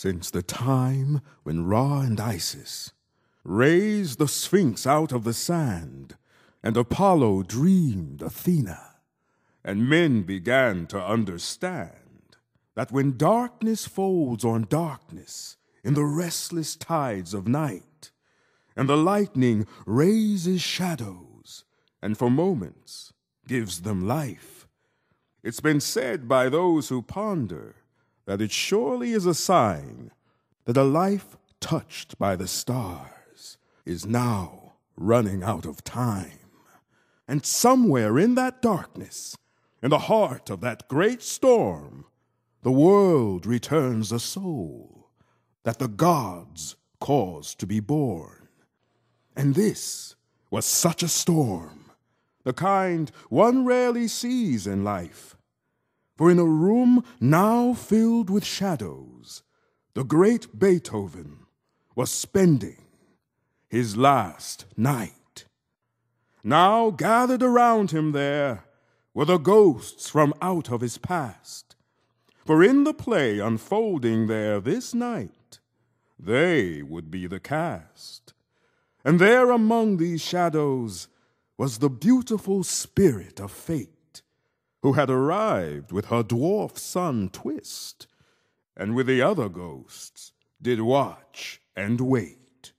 Since the time when Ra and Isis raised the Sphinx out of the sand, and Apollo dreamed Athena, and men began to understand that when darkness folds on darkness in the restless tides of night, and the lightning raises shadows, and for moments gives them life, it's been said by those who ponder that it surely is a sign that a life touched by the stars is now running out of time. And somewhere in that darkness, in the heart of that great storm, the world returns a soul that the gods caused to be born. And this was such a storm, the kind one rarely sees in life. For in a room now filled with shadows, the great Beethoven was spending his last night. Now gathered around him there were the ghosts from out of his past. For in the play unfolding there this night, they would be the cast. And there among these shadows was the beautiful spirit of fate, who had arrived with her dwarf son Twist, and with the other ghosts did watch and wait.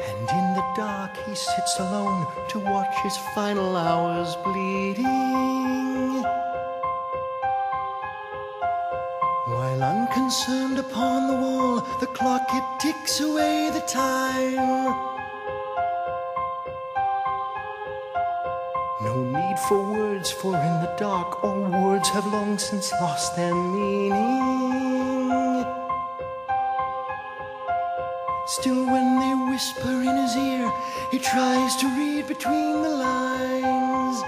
And in the dark he sits alone to watch his final hours bleeding, while unconcerned upon the wall, the clock it ticks away the time. No need for words, for in the dark all words have long since lost their meaning. Still when they whisper in his ear, he tries to read between the lines.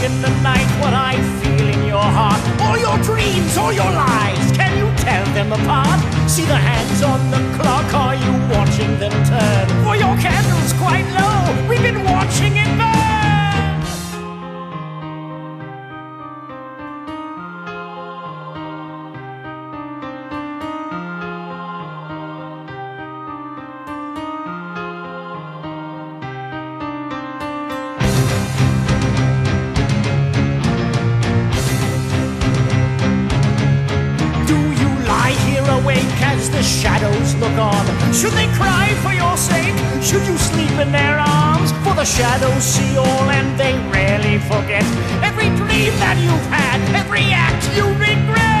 In the night, what I feel in your heart, all your dreams, all your lies, can you tell them apart? See the hands on the clock, are you watching them turn? For your candle's quite low, we've been watching it burn. Shadows look on. Should they cry for your sake? Should you sleep in their arms? For the shadows see all and they rarely forget every dream that you've had, every act you regret.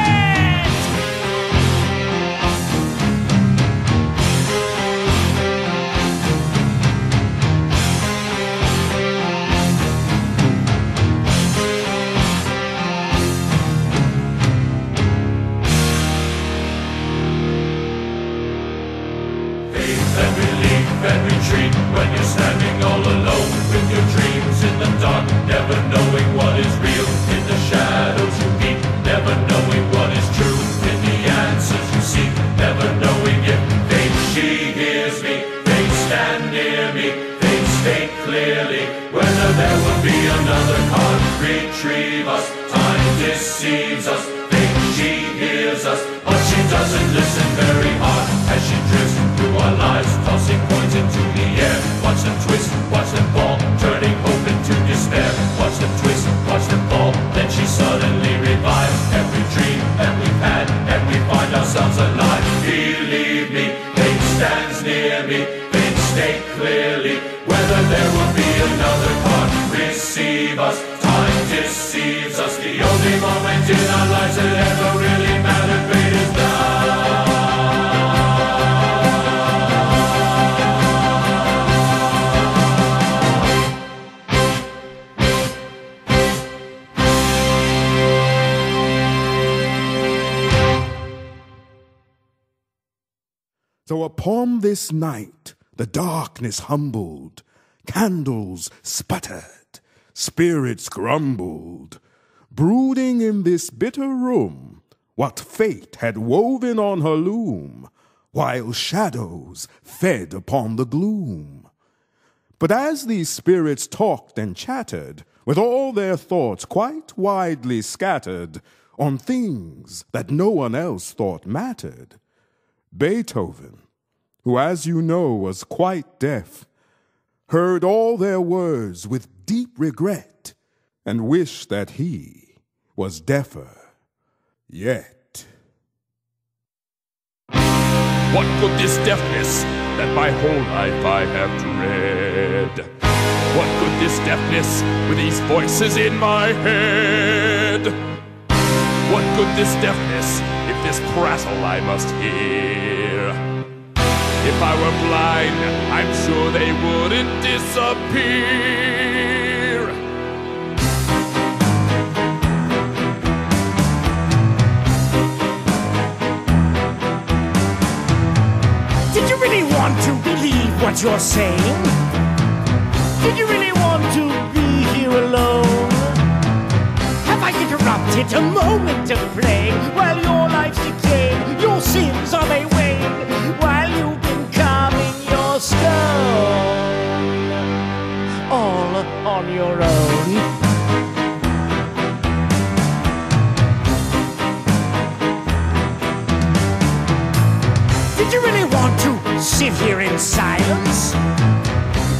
When you're standing all alone with your dreams in the dark, never knowing what is real. In the shadows you peek, never knowing what is true. In the answers you seek, never knowing if fate, she hears me. Fate, stand near me. Fate, state clearly whether there will be another card. Retrieve us, time deceives us. Fate, she hears us, but she doesn't listen very hard as she drifts through our lives, tossing coins into the air. Watch them twist, watch them fall, turning hope into despair. Watch them twist, watch them fall, then she suddenly revives. Every dream that we've had, and we find ourselves alive. Believe me, fate stands near me. Fate state clearly whether there will be another card. Receive us, time deceives us. The only moment in our lives that ever really mattered, fate is now. So upon this night the darkness humbled, candles sputtered, spirits grumbled, brooding in this bitter room what fate had woven on her loom, while shadows fed upon the gloom. But as these spirits talked and chattered, with all their thoughts quite widely scattered on things that no one else thought mattered, Beethoven, who as you know was quite deaf, heard all their words with deep regret and wished that he was deafer yet. What good this deafness that my whole life I have dread? What good this deafness with these voices in my head? What good this deafness if this prattle I must hear? If I were blind, I'm sure they wouldn't disappear. Did you really want to believe what you're saying? Did you really want to be here alone? Have I interrupted a moment of playing while your life's decaying? Your sins, are they weighing while you've been carving your stone? All on your own. Did you really want to sit here in silence?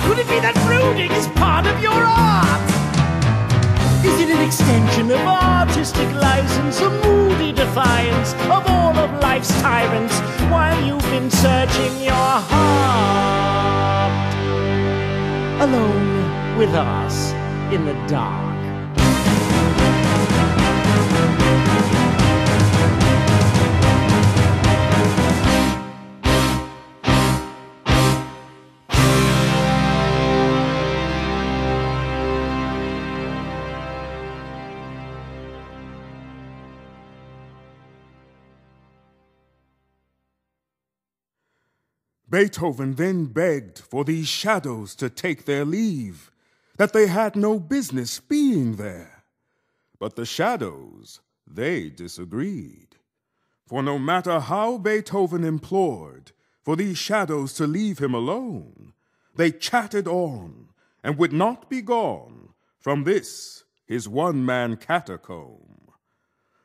Could it be that brooding is part of your art? Is it an extension of artistic license, a moody defiance of all of life's tyrants while you've been searching your heart? Alone with us in the dark. Beethoven then begged for these shadows to take their leave, that they had no business being there. But the shadows, they disagreed. For no matter how Beethoven implored for these shadows to leave him alone, they chatted on and would not be gone from this, his one-man catacomb.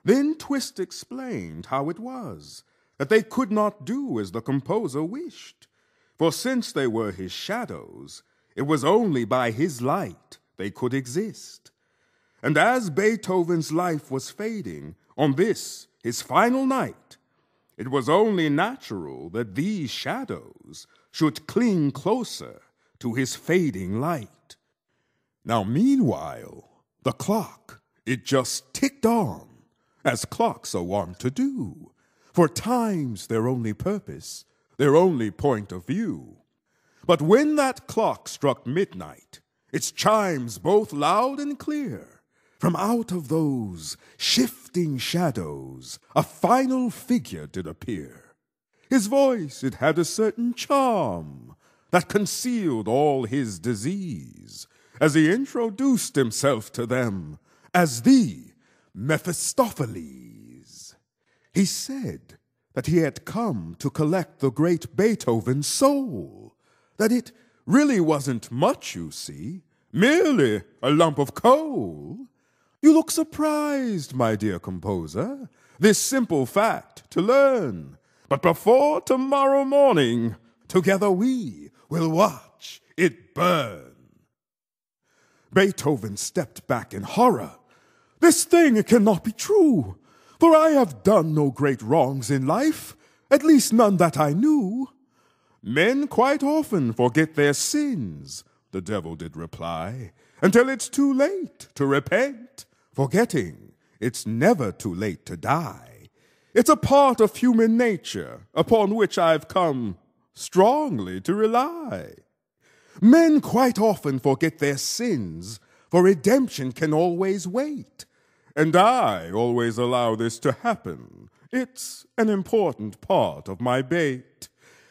Then Twist explained how it was that they could not do as the composer wished, for since they were his shadows, it was only by his light they could exist. And as Beethoven's life was fading on this, his final night, it was only natural that these shadows should cling closer to his fading light. Now meanwhile, the clock, it just ticked on, as clocks are wont to do, for time's their only purpose, their only point of view. But when that clock struck midnight, its chimes both loud and clear, from out of those shifting shadows a final figure did appear. His voice, it had a certain charm that concealed all his disease, as he introduced himself to them as the Mephistopheles. He said that he had come to collect the great Beethoven's soul, that it really wasn't much, you see, merely a lump of coal. You look surprised, my dear composer, this simple fact to learn. But before tomorrow morning, together we will watch it burn. Beethoven stepped back in horror. This thing cannot be true, for I have done no great wrongs in life, at least none that I knew. Men quite often forget their sins, the devil did reply, until it's too late to repent. Forgetting, it's never too late to die. It's a part of human nature upon which I've come strongly to rely. Men quite often forget their sins, for redemption can always wait. And I always allow this to happen. It's an important part of my bait.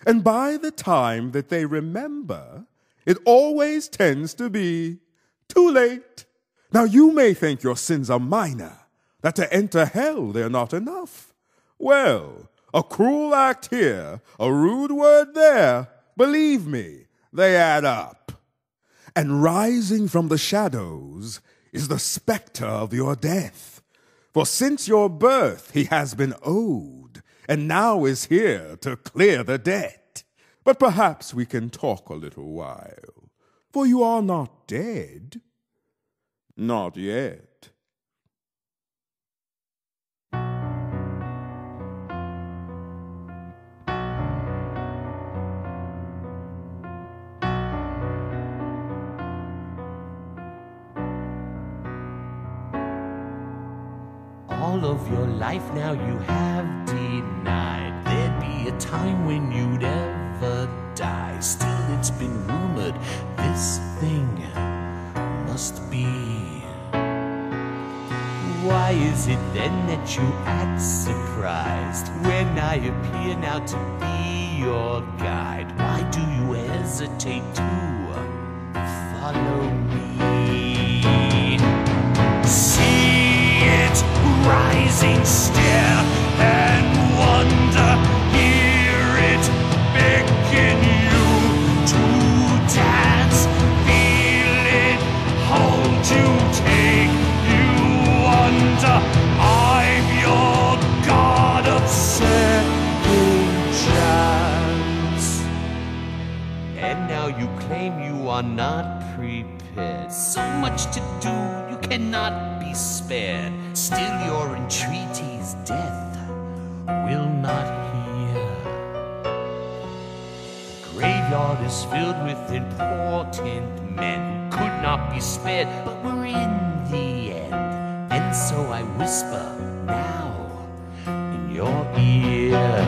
And by the time that they remember, it always tends to be too late. Now you may think your sins are minor, that to enter hell they're not enough. Well, a cruel act here, a rude word there, believe me, they add up. And rising from the shadows is the spectre of your death. For since your birth he has been owed, and now is here to clear the debt. But perhaps we can talk a little while, for you are not dead. Not yet. All of your life now you have denied there'd be a time when you'd ever die. Still it's been rumored this thing must be. Why is it then that you act surprised when I appear now to be your guide? Why do you hesitate to follow me? See it rising, stare and wonder, hear it beckon you to dance, feel it hold you, take you under. I'm your god of second chance. And now you claim you are not prepared. So much to do, you cannot be spared. Still your entreaties death will not hear. The graveyard is filled with important men who could not be spared, but were in the end. And so I whisper now in your ear.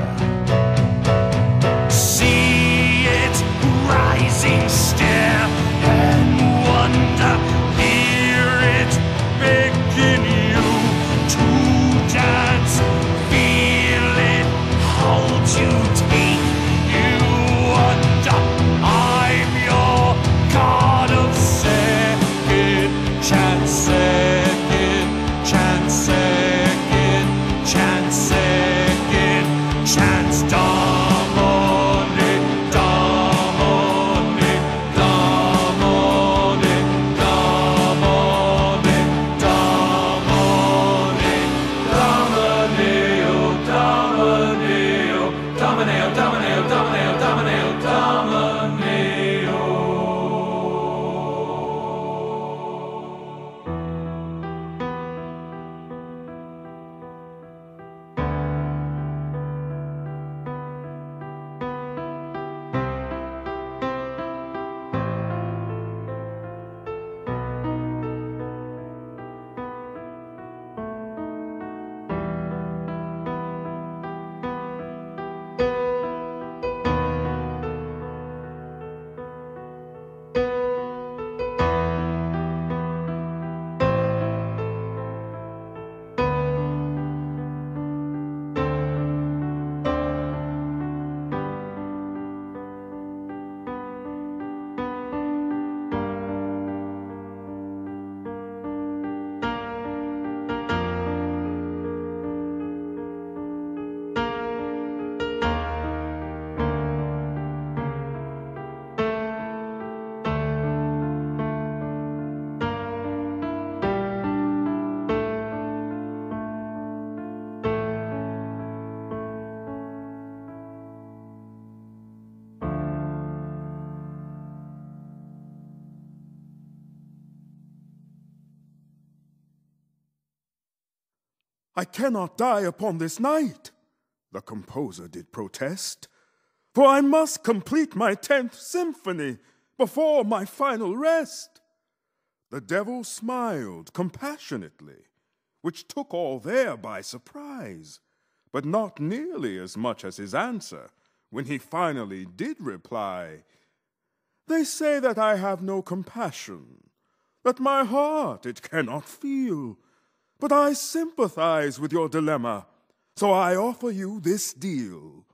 See it rising, stare and wonder, hear it beckon you to dance, feel it hold you, take you under. I'm your god of second chance, second chance, second chance, second chance. Dominate, dominate, dominate, dominate, dominate, dominate, dominate, dominate, dominate, dominate, dominate. I cannot die upon this night, the composer did protest, for I must complete my 10th symphony before my final rest. The devil smiled compassionately, which took all there by surprise, but not nearly as much as his answer when he finally did reply. They say that I have no compassion, that my heart it cannot feel, but I sympathize with your dilemma, so I offer you this deal.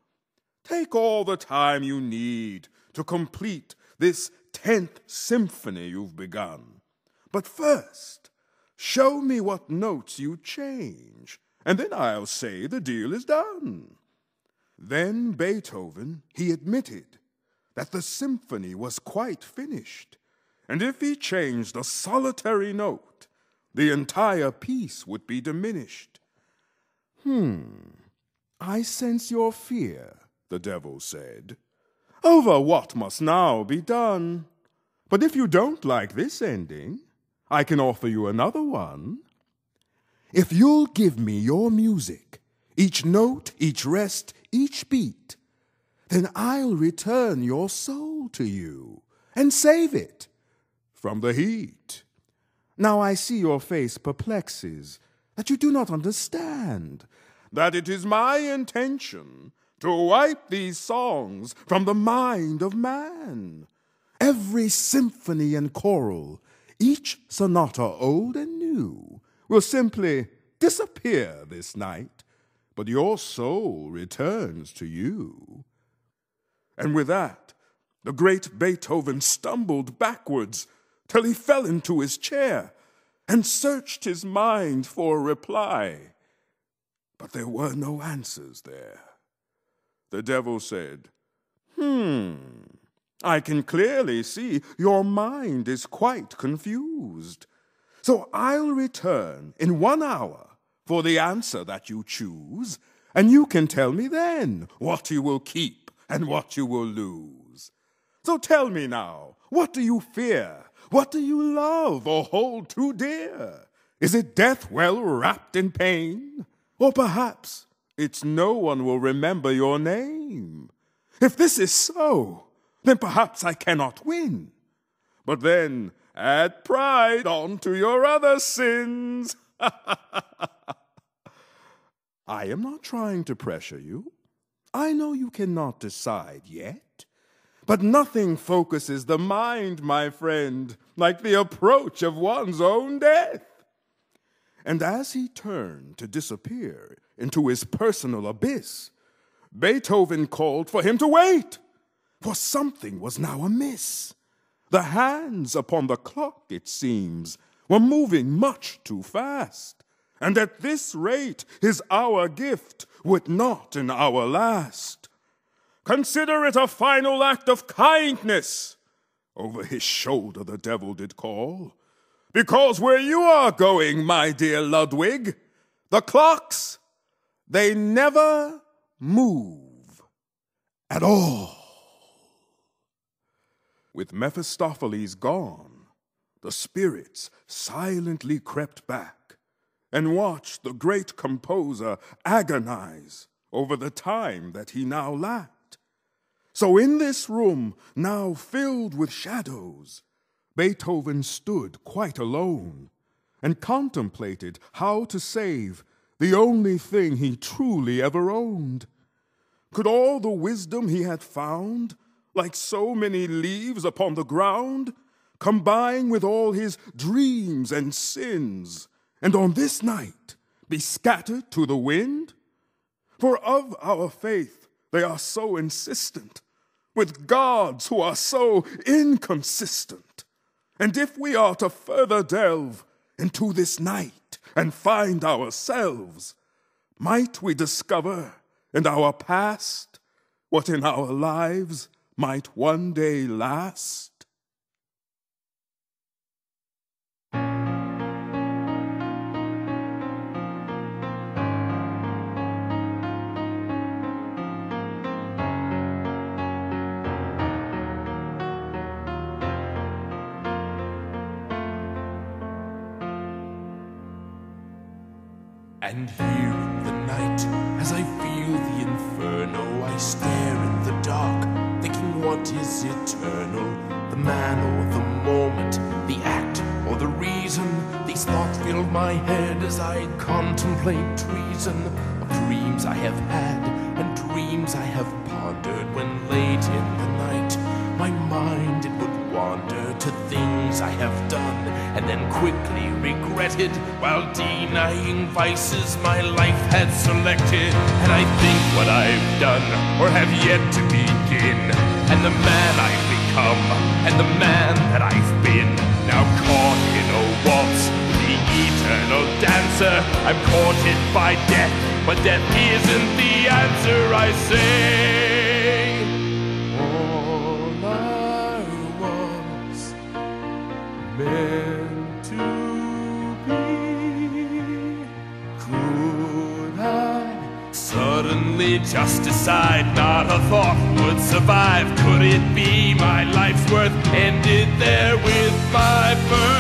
Take all the time you need to complete this 10th symphony you've begun. But first, show me what notes you change, and then I'll say the deal is done." Then Beethoven, he admitted that the symphony was quite finished, and if he changed a solitary note, the entire piece would be diminished. "I sense your fear," the devil said, "over what must now be done. But if you don't like this ending, I can offer you another one. If you'll give me your music, each note, each rest, each beat, then I'll return your soul to you and save it from the heat. Now I see your face perplexes, that you do not understand that it is my intention to wipe these songs from the mind of man. Every symphony and choral, each sonata old and new, will simply disappear this night, but your soul returns to you." And with that, the great Beethoven stumbled backwards till he fell into his chair and searched his mind for a reply. But there were no answers there. The devil said, I can clearly see your mind is quite confused. So I'll return in 1 hour for the answer that you choose, and you can tell me then what you will keep and what you will lose. So tell me now, what do you fear? What do you love or hold too dear? Is it death well wrapped in pain? Or perhaps it's no one will remember your name? If this is so, then perhaps I cannot win. But then add pride on to your other sins. I am not trying to pressure you. I know you cannot decide yet. But nothing focuses the mind, my friend, like the approach of one's own death. And as he turned to disappear into his personal abyss, Beethoven called for him to wait, for something was now amiss. The hands upon the clock, it seems, were moving much too fast, and at this rate his hour gift would not an hour last. Consider it a final act of kindness, over his shoulder the devil did call, because where you are going, my dear Ludwig, the clocks, they never move at all. With Mephistopheles gone, the spirits silently crept back and watched the great composer agonize over the time that he now lacked. So in this room, now filled with shadows, Beethoven stood quite alone and contemplated how to save the only thing he truly ever owned. Could all the wisdom he had found, like so many leaves upon the ground, combine with all his dreams and sins, and on this night be scattered to the wind? For of our faith they are so insistent, with gods who are so inconsistent. And if we are to further delve into this night and find ourselves, might we discover in our past what in our lives might one day last? And here in the night, as I feel the inferno, I stare in the dark, thinking what is eternal? The man or the moment, the act or the reason? These thoughts fill my head as I contemplate treason of dreams I have had and dreams I have pondered, when late in the night my mind it would wander to things things I have done, and then quickly regretted, while denying vices my life had selected. And I think what I've done, or have yet to begin, and the man I've become, and the man that I've been, now caught in a waltz, the eternal dancer. I'm courted by death, but death isn't the answer, I say. All I was meant to be. Could I suddenly just decide not a thought would survive? Could it be my life's worth ended there with my birth?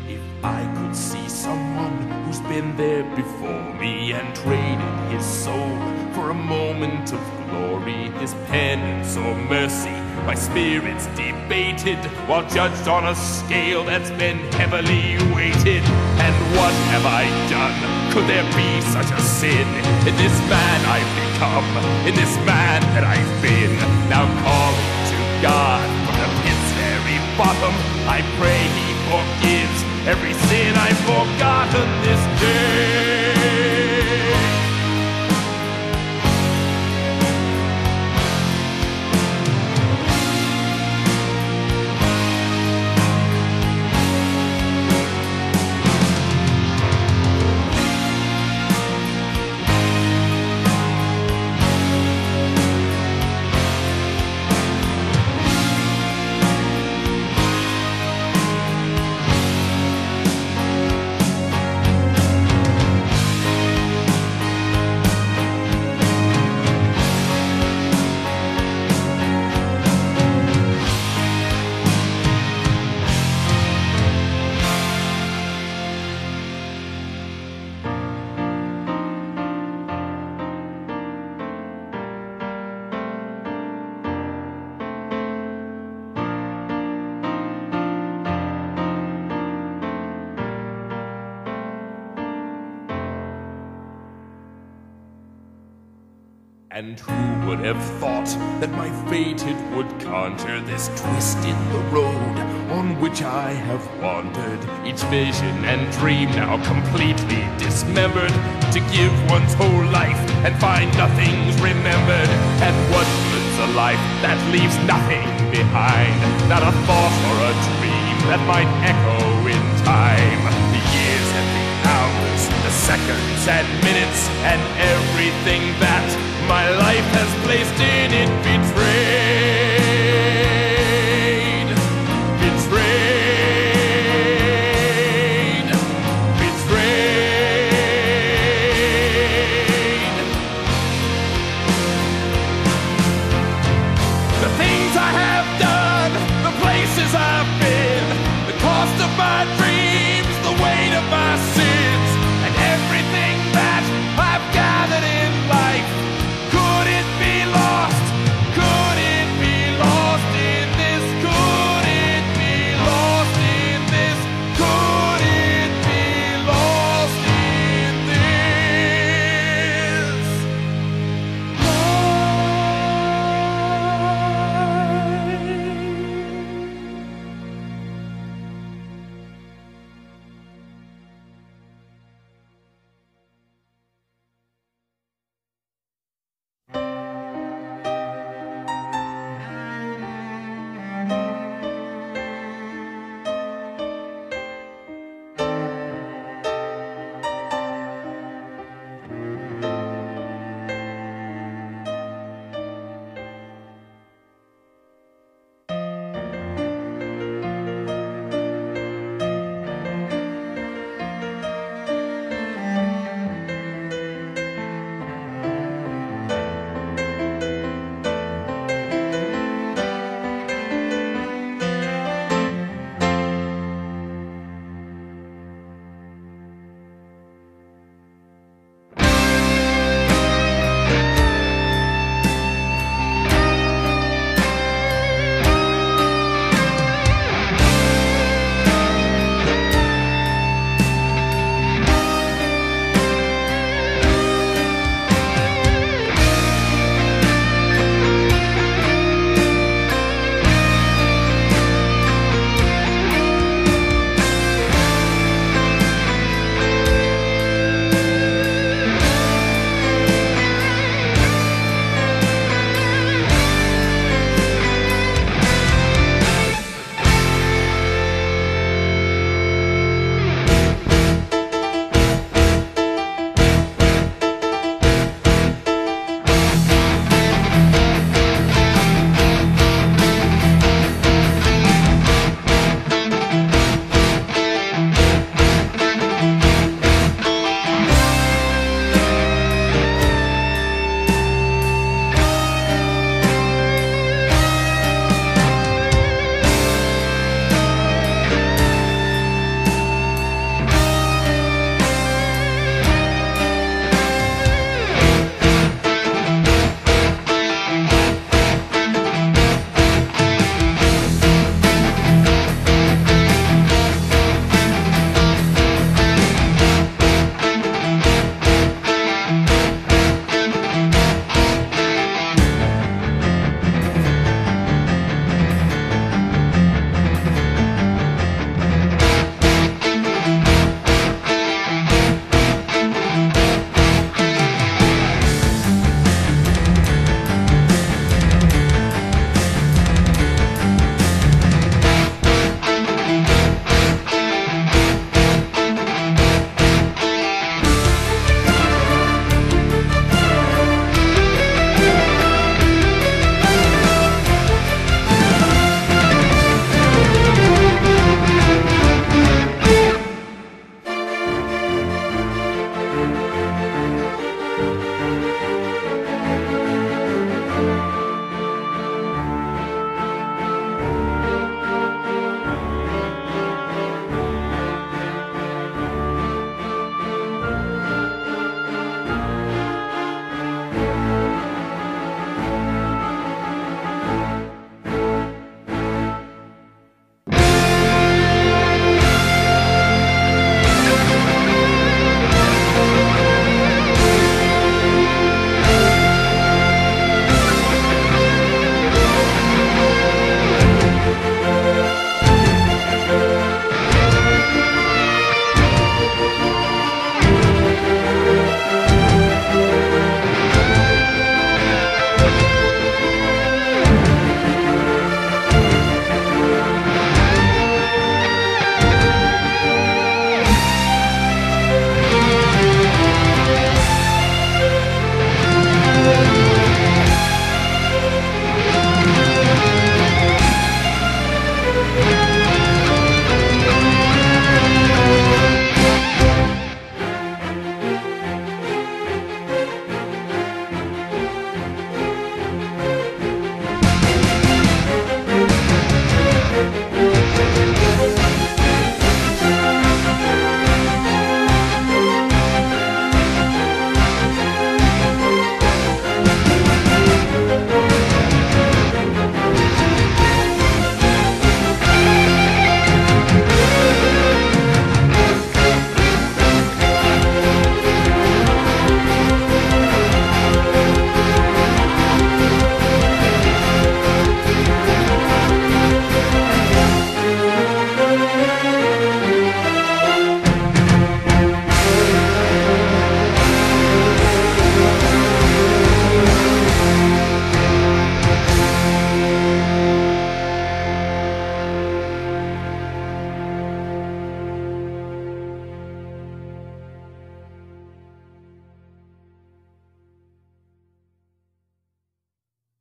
If I could see someone who's been there before me and traded his soul for a moment of glory, his penance or mercy, my spirit's debated, while judged on a scale that's been heavily weighted. And what have I done? Could there be such a sin in this man I've become, in this man that I've been? Now calling to God from the pit's very bottom, I pray he forgives every sin I've forgotten this day. And who would have thought that my fate it would conjure this twist in the road on which I have wandered, each vision and dream now completely dismembered, to give one's whole life and find nothing's remembered. And what good's a life that leaves nothing behind, not a thought or a dream that might echo in time? The years and the hours, the seconds and minutes, and everything that my life has placed in it betrayed, betrayed, betrayed. The things I have done, the places I've been, the cost of my dreams, the weight of my sins, and everything that I've gathered in life. Could it be lost? Could it be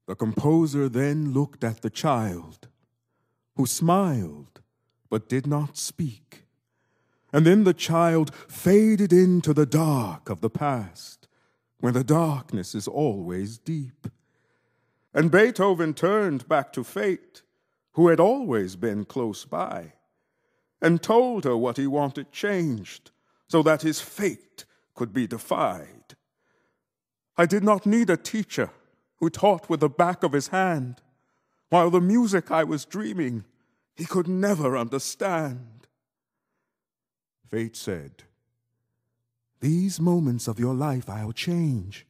The composer then looked at the child, who smiled but did not speak. And then the child faded into the dark of the past, where the darkness is always deep. And Beethoven turned back to Fate, who had always been close by, and told her what he wanted changed, so that his fate could be defied. I did not need a teacher who taught with the back of his hand, while the music I was dreaming he could never understand. Fate said, "These moments of your life I'll change.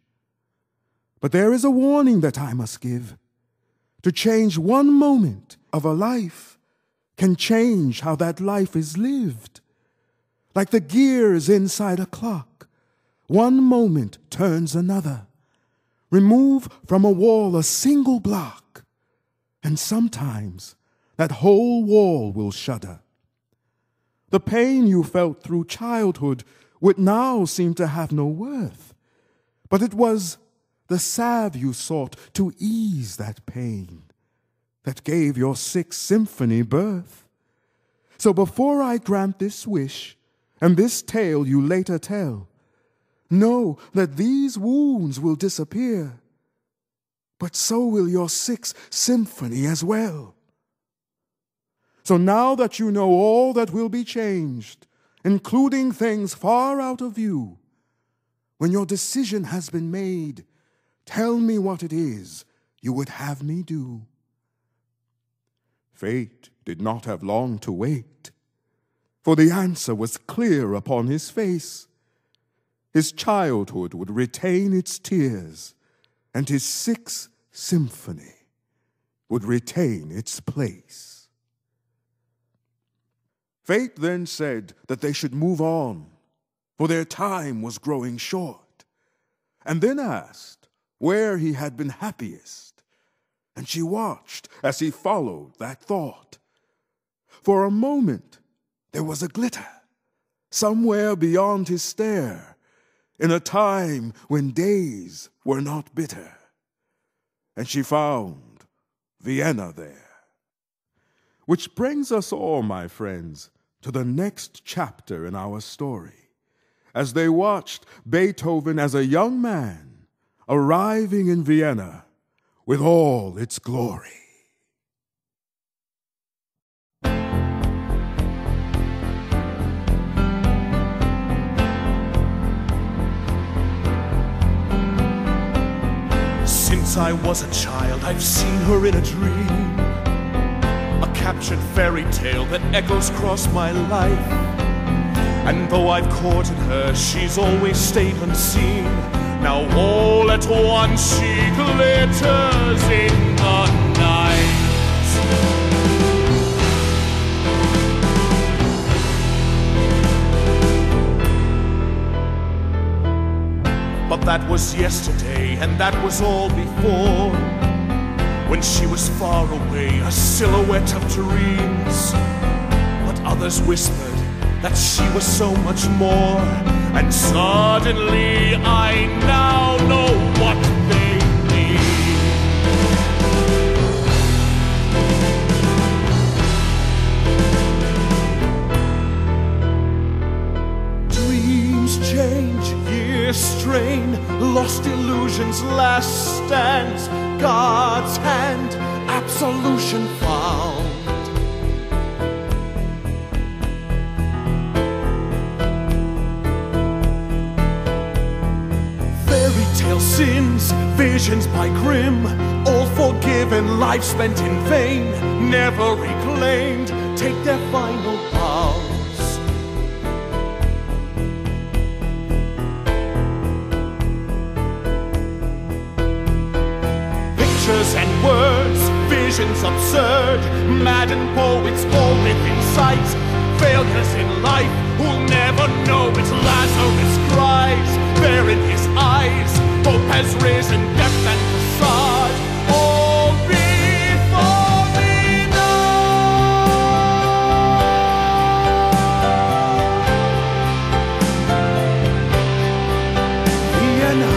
But there is a warning that I must give. To change one moment of a life can change how that life is lived. Like the gears inside a clock, one moment turns another. Remove from a wall a single block, and sometimes that whole wall will shudder. The pain you felt through childhood would now seem to have no worth, but it was the salve you sought to ease that pain that gave your Sixth Symphony birth. So before I grant this wish and this tale you later tell, know that these wounds will disappear, but so will your Sixth Symphony as well. So now that you know all that will be changed, including things far out of view, when your decision has been made, tell me what it is you would have me do." Fate did not have long to wait, for the answer was clear upon his face. His childhood would retain its tears, and his Sixth Symphony would retain its place. Fate then said that they should move on, for their time was growing short, and then asked where he had been happiest, and she watched as he followed that thought. For a moment there was a glitter, somewhere beyond his stare, in a time when days were not bitter, and she found Vienna there. Which brings us all, my friends, to the next chapter in our story, as they watched Beethoven as a young man arriving in Vienna with all its glory. Since I was a child, I've seen her in a dream, a captured fairy tale that echoes across my life. And though I've courted her, she's always stayed unseen. Now all at once she glitters in the night. But that was yesterday, and that was all before, when she was far away, a silhouette of dreams. But others whispered that she was so much more, and suddenly I now know what they mean. Dreams change, years strain, lost illusions, last stands, God's hand, absolution found. Fairy tale sins, visions by grim, all forgiven, life spent in vain, never reclaimed, take their final bows. And words, visions absurd, maddened poets all within sight, failures in life who'll never know it. Lazarus cries, there in his eyes, hope has risen, depth and facade, all before me now. Vienna.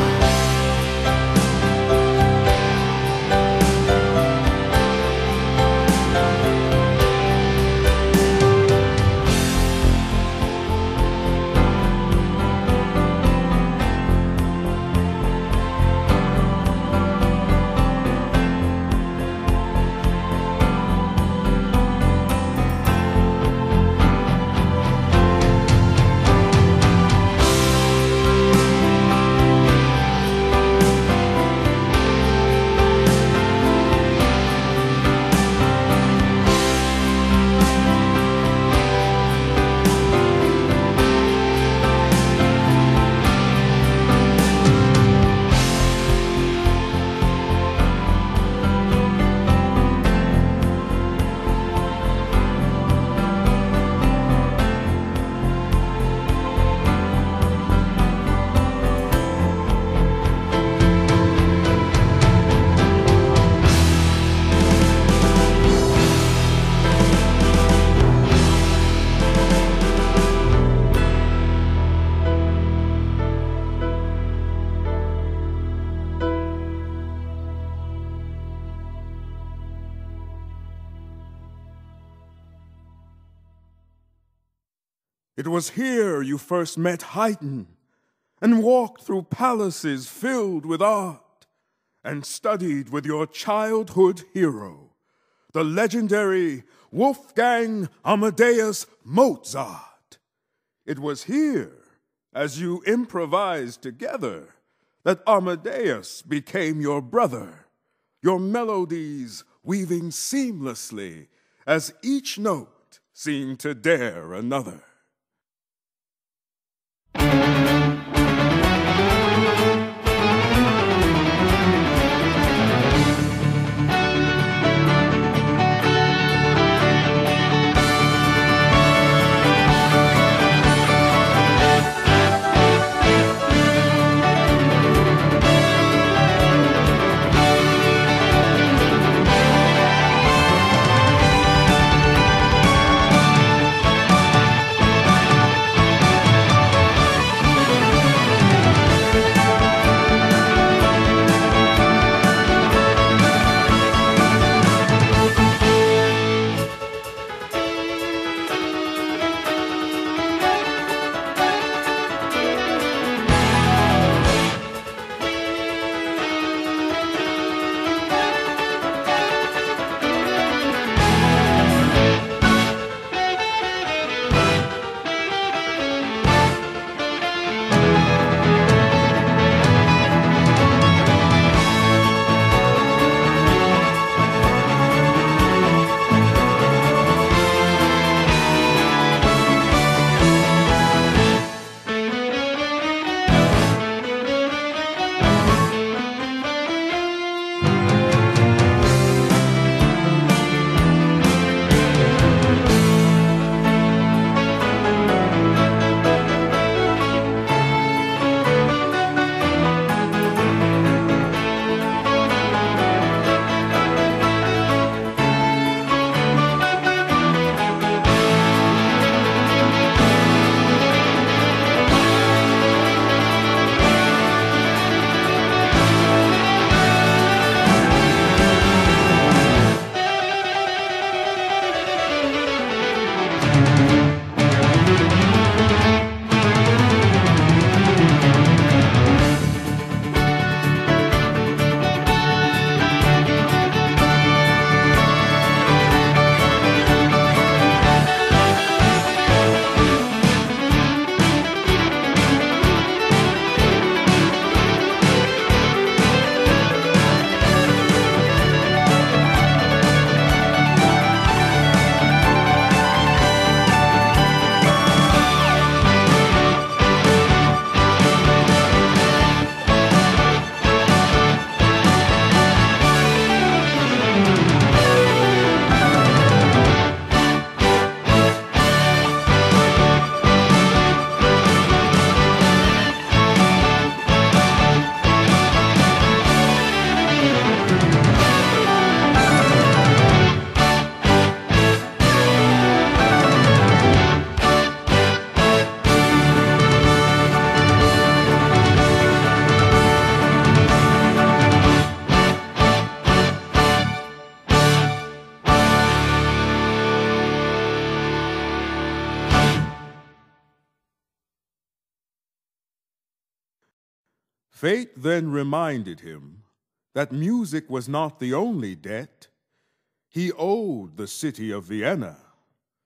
It was here you first met Haydn and walked through palaces filled with art and studied with your childhood hero, the legendary Wolfgang Amadeus Mozart. It was here, as you improvised together, that Amadeus became your brother, your melodies weaving seamlessly as each note seemed to dare another. Fate then reminded him that music was not the only debt. He owed the city of Vienna.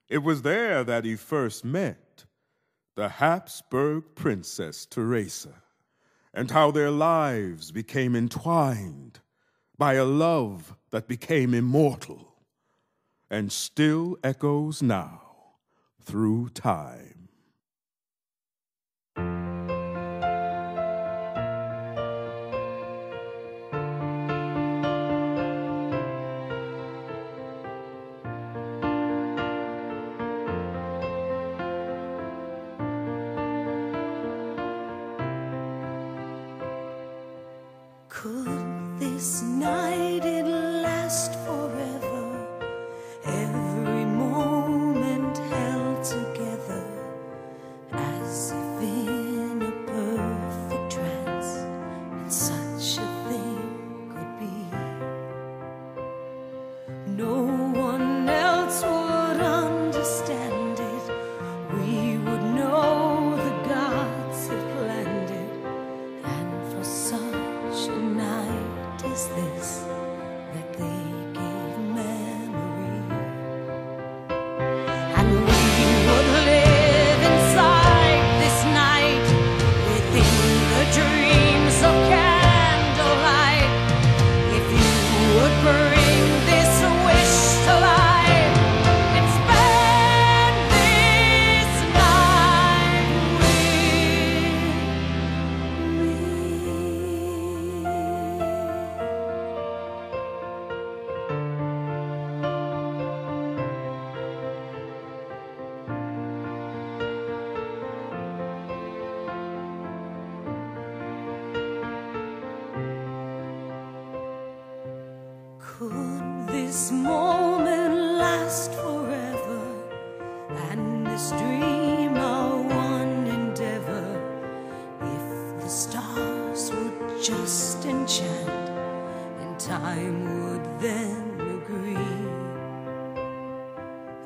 It was there that he first met the Habsburg princess Teresa, and how their lives became entwined by a love that became immortal and still echoes now through time. Could this night it last forever? Every moment held together, as if in a perfect trance, and such a thing could be. No one else would understand it. We would this moment last forever, and this dream our one endeavor. If the stars would just enchant, and time would then agree,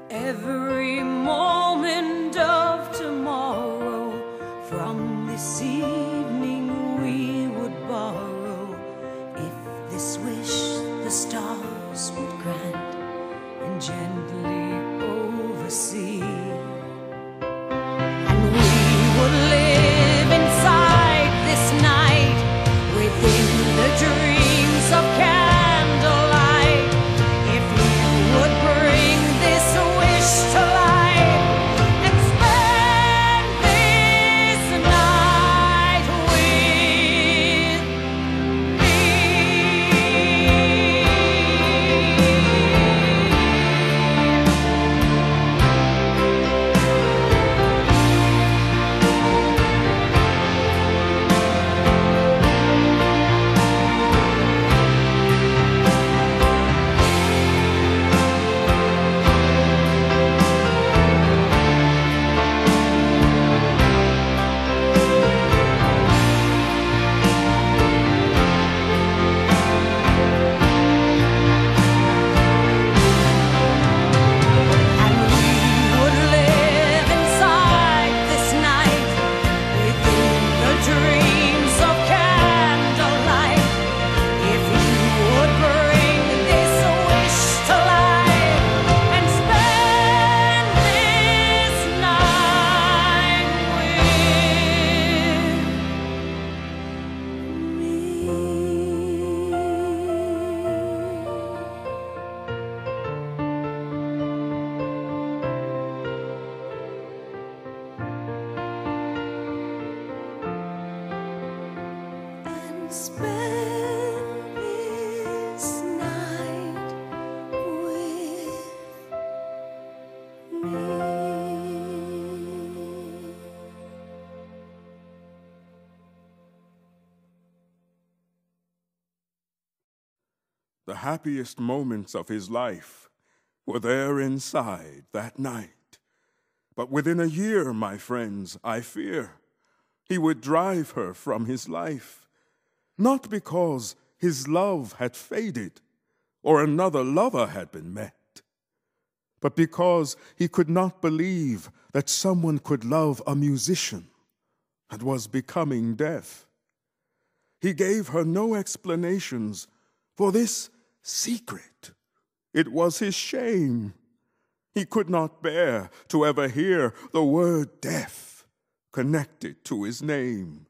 every moment of tomorrow from this evening we would borrow, if this wish the stars would grant and gently oversee. And we would live inside this night within the dreams of candlelight, if you would bring this wish to life and spend this night with me. And we would live inside this night within the dreams of candlelight, if you would bring this wish to life and spend this night with me. And spend this night with me. The happiest moments of his life were there inside that night. But within a year, my friends, I fear, he would drive her from his life, not because his love had faded or another lover had been met, but because he could not believe that someone could love a musician and was becoming deaf. He gave her no explanations for this secret. It was his shame. He could not bear to ever hear the word deaf connected to his name.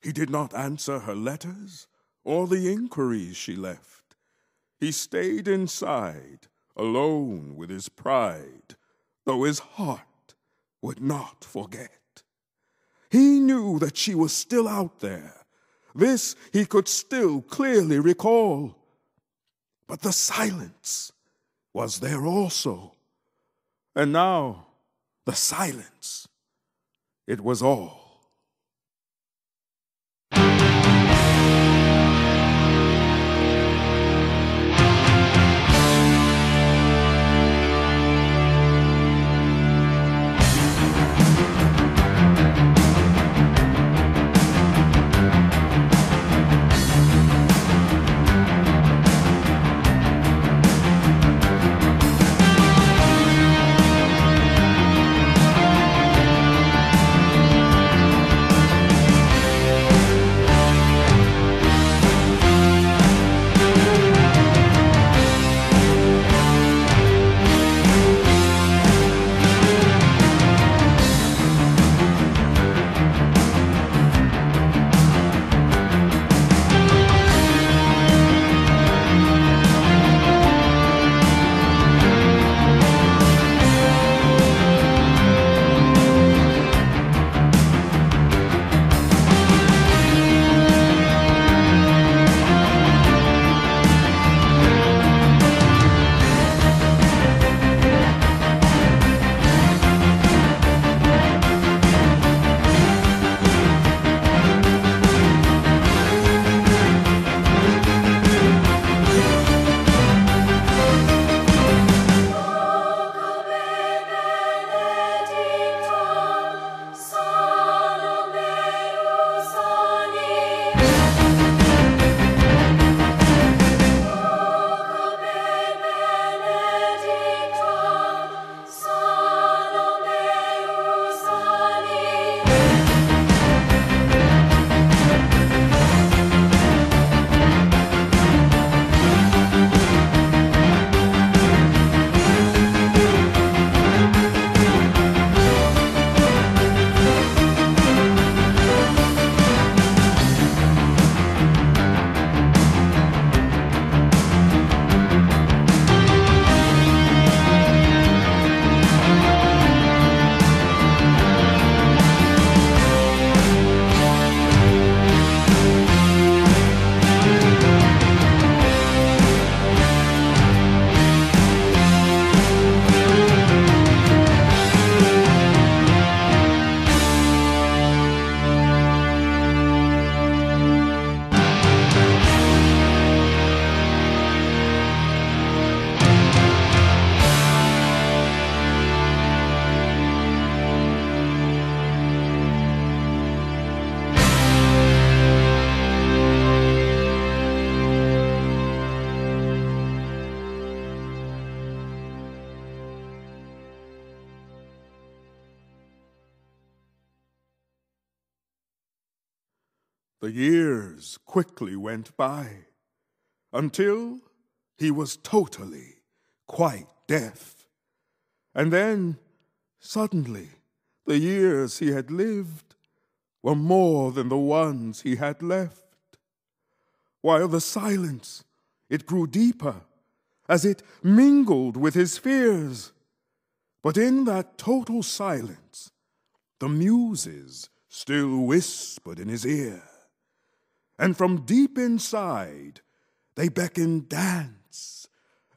He did not answer her letters or the inquiries she left. He stayed inside, alone with his pride, though his heart would not forget. He knew that she was still out there. This he could still clearly recall. But the silence was there also. And now, the silence, it was all. The years quickly went by, until he was totally quite deaf. And then, suddenly, the years he had lived were more than the ones he had left. While the silence, it grew deeper, as it mingled with his fears. But in that total silence, the muses still whispered in his ear. And from deep inside, they beckoned dance,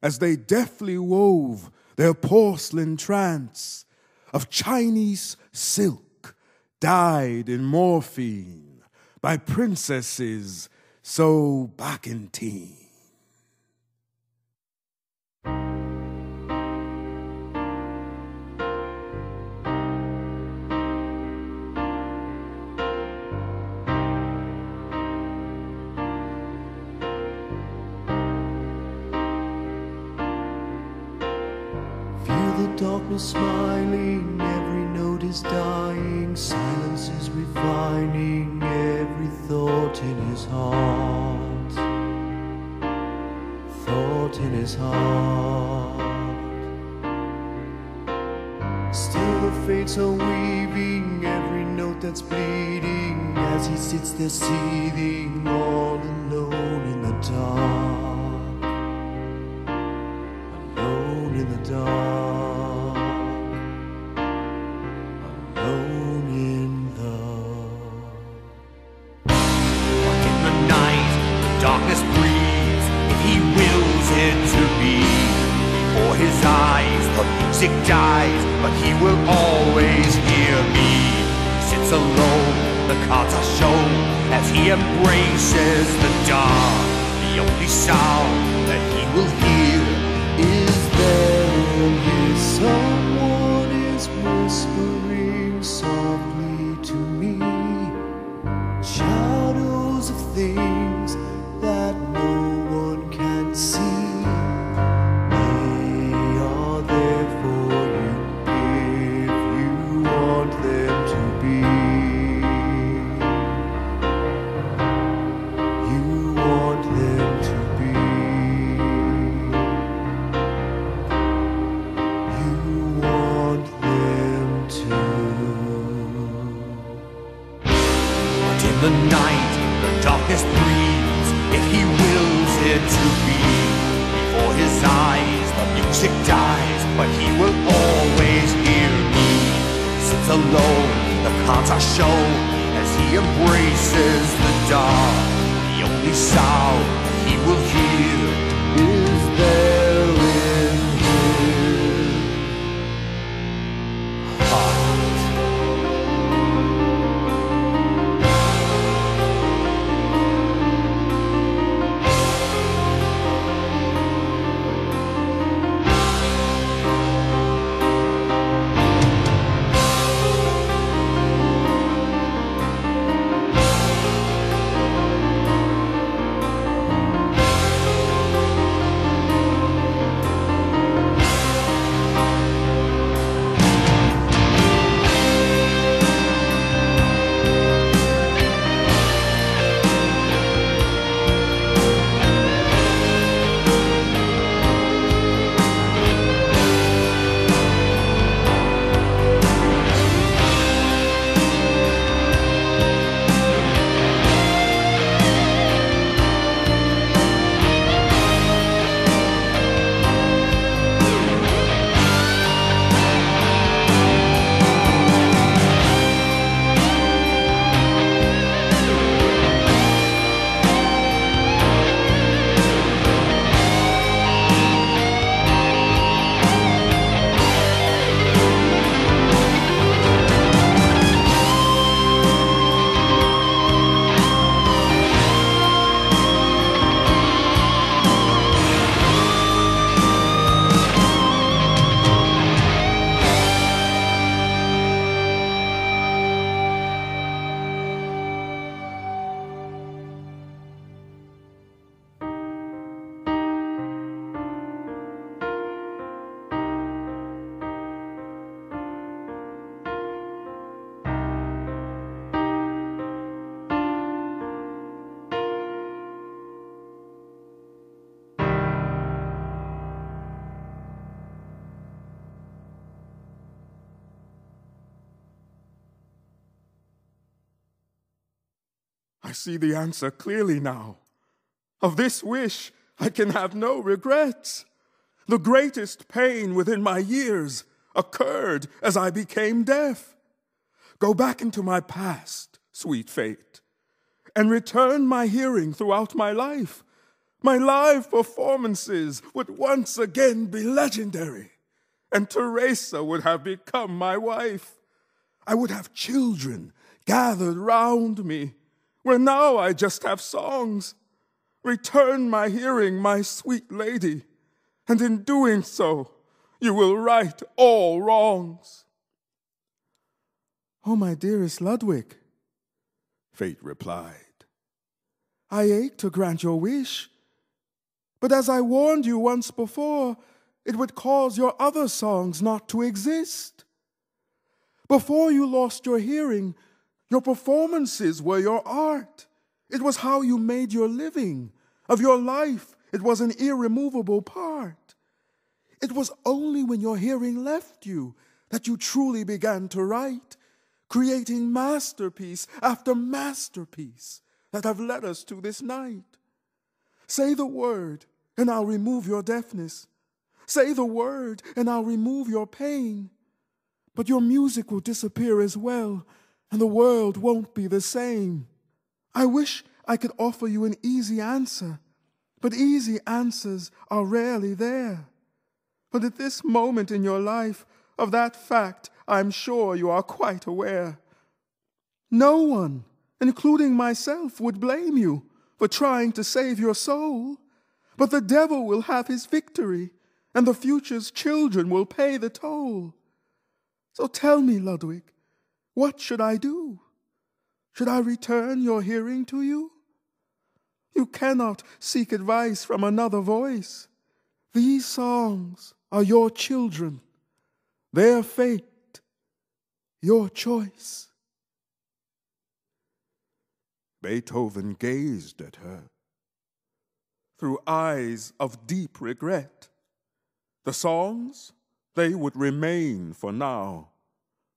as they deftly wove their porcelain trance of Chinese silk dyed in morphine by princesses so bacchantine. Darkness smiling, every note is dying, silence is refining every thought in his heart, thought in his heart. Still the fates are weaving every note that's bleeding, as he sits there seething all alone in the dark, alone in the dark. Darkness breathes, if he wills it to be. Before his eyes, the music dies, but he will always hear me. He sits alone, the cards are shown, as he embraces the dark. The only sound that he will hear is there in his someone is whispering softly to me. Shadows of things that no one can see. They are there for you if you want them to be. You want them to be. You want them to. But in the night, the darkness breathes, if he wills it to be. Before his eyes, the music dies, but he will always hear me. Sits alone, the cards are shown, as he embraces the dark. The only sound that he will hear Is there in his heart. see the answer clearly now. Of this wish, I can have no regrets. The greatest pain within my years occurred as I became deaf. Go back into my past, sweet fate, and return my hearing throughout my life. My live performances would once again be legendary, and Teresa would have become my wife. I would have children gathered round me, where now I just have songs. Return my hearing, my sweet lady, and in doing so, you will right all wrongs. Oh, my dearest Ludwig, fate replied, I ache to grant your wish, but as I warned you once before, it would cause your other songs not to exist. Before you lost your hearing, your performances were your art. It was how you made your living. Of your life, it was an irremovable part. It was only when your hearing left you that you truly began to write, creating masterpiece after masterpiece that have led us to this night. Say the word, and I'll remove your deafness. Say the word, and I'll remove your pain. But your music will disappear as well, and the world won't be the same. I wish I could offer you an easy answer, but easy answers are rarely there. But at this moment in your life, of that fact I'm sure you are quite aware. No one, including myself, would blame you for trying to save your soul, but the devil will have his victory, and the future's children will pay the toll. So tell me, Ludwig, what should I do? Should I return your hearing to you? You cannot seek advice from another voice. These songs are your children, their fate, your choice. Beethoven gazed at her through eyes of deep regret. The songs, they would remain for now,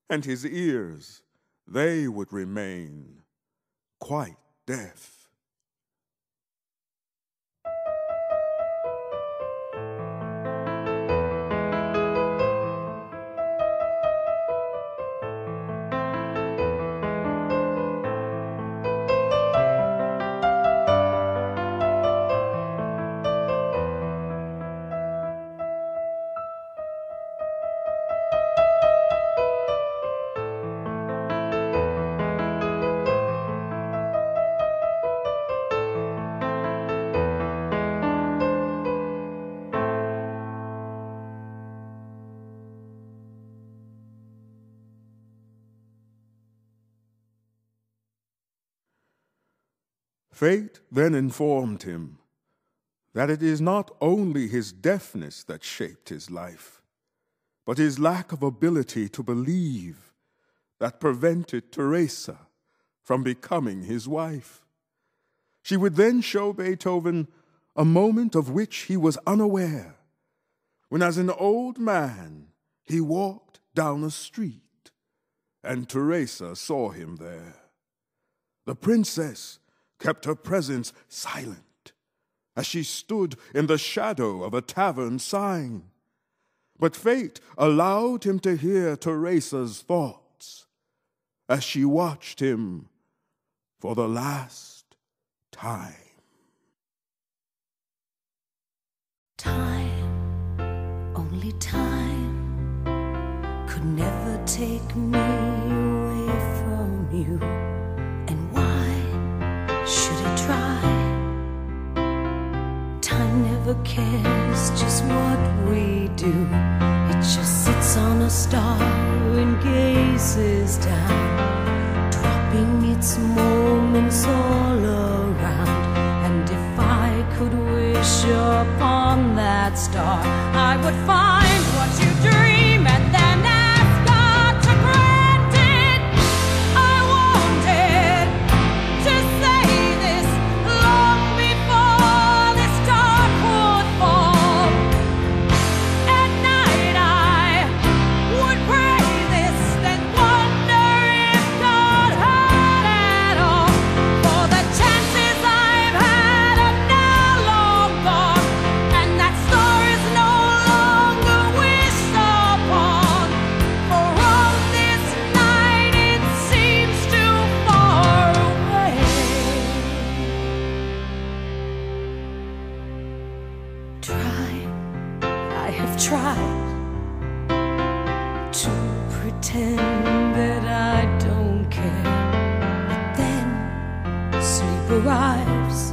and his ears, they would remain quite deaf. Fate then informed him that it is not only his deafness that shaped his life, but his lack of ability to believe that prevented Teresa from becoming his wife. She would then show Beethoven a moment of which he was unaware, when as an old man he walked down a street, and Teresa saw him there. The princess kept her presence silent as she stood in the shadow of a tavern sign. But fate allowed him to hear Teresa's thoughts as she watched him for the last time. Time, only time, could never take me away from you. And why should it try? Time never cares just what we do. It just sits on a star and gazes down, dropping its moments all around. And if I could wish upon that star, I would find what you dream and then ask God to grant it. I wanted to say this long before the star would fall. At night I would pray this, then wonder if God heard at all. For the to pretend that I don't care. But then sleep arrives,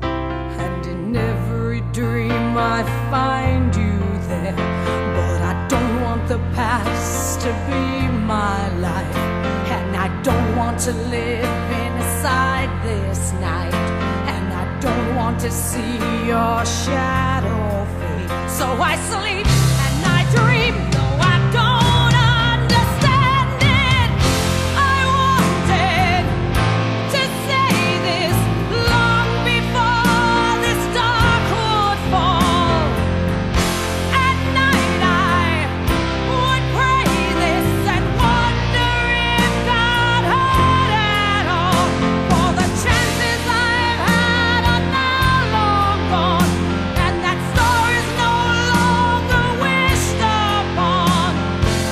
and in every dream I find you there. But I don't want the past to be my life, and I don't want to live inside this night, and I don't want to see your shadow fade. So I sleep and I dream, though I don't understand it. I wanted to say this long before this dark would fall. At night I would pray this and wonder if God heard at all. For the chances I've had are now long gone, and that star is no longer wished upon.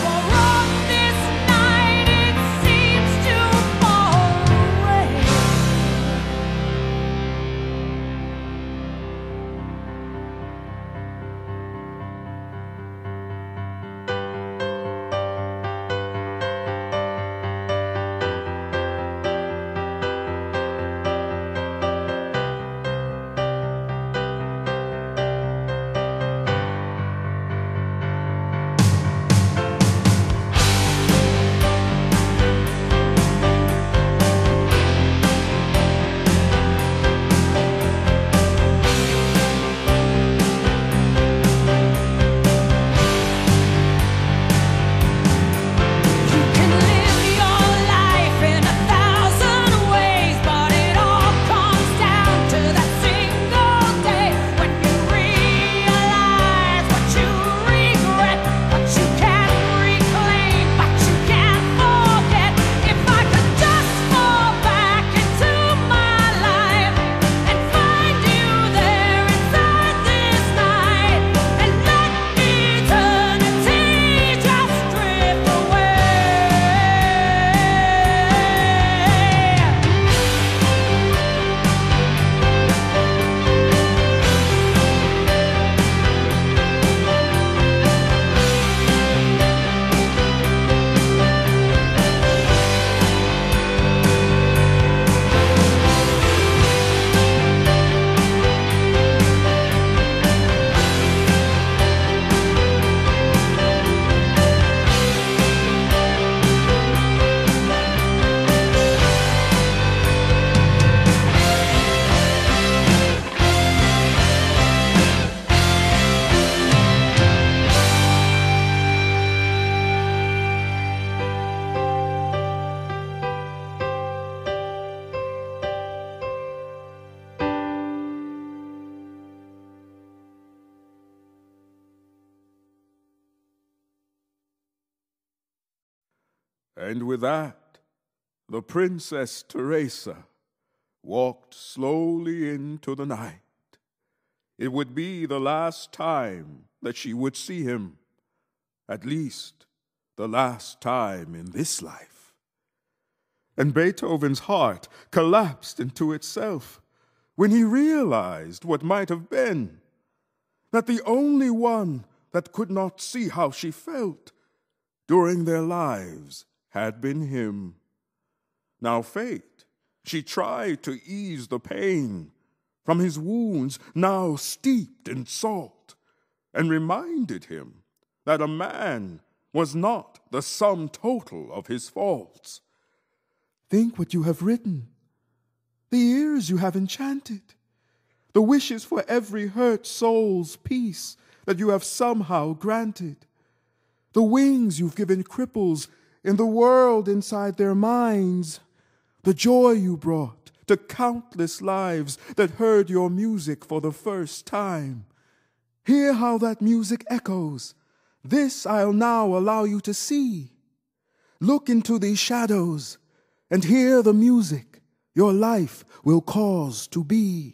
For on this night it seems to fall away. You can live your life in 1,000 ways, but it all comes down to that single day when you realize what you regret, what you can't reclaim, but you can't forget. If I could just fall back into my life and find you there inside this night, and let eternity just drift away. And with that, the Princess Teresa walked slowly into the night. It would be the last time that she would see him, at least the last time in this life. And Beethoven's heart collapsed into itself when he realized what might have been, that the only one that could not see how she felt during their lives had been him. Now fate, she tried to ease the pain from his wounds now steeped in salt, and reminded him that a man was not the sum total of his faults. Think what you have written, the ears you have enchanted, the wishes for every hurt soul's peace that you have somehow granted, the wings you've given cripples in the world inside their minds, the joy you brought to countless lives that heard your music for the first time. Hear how that music echoes. This I'll now allow you to see. Look into these shadows and hear the music your life will cause to be.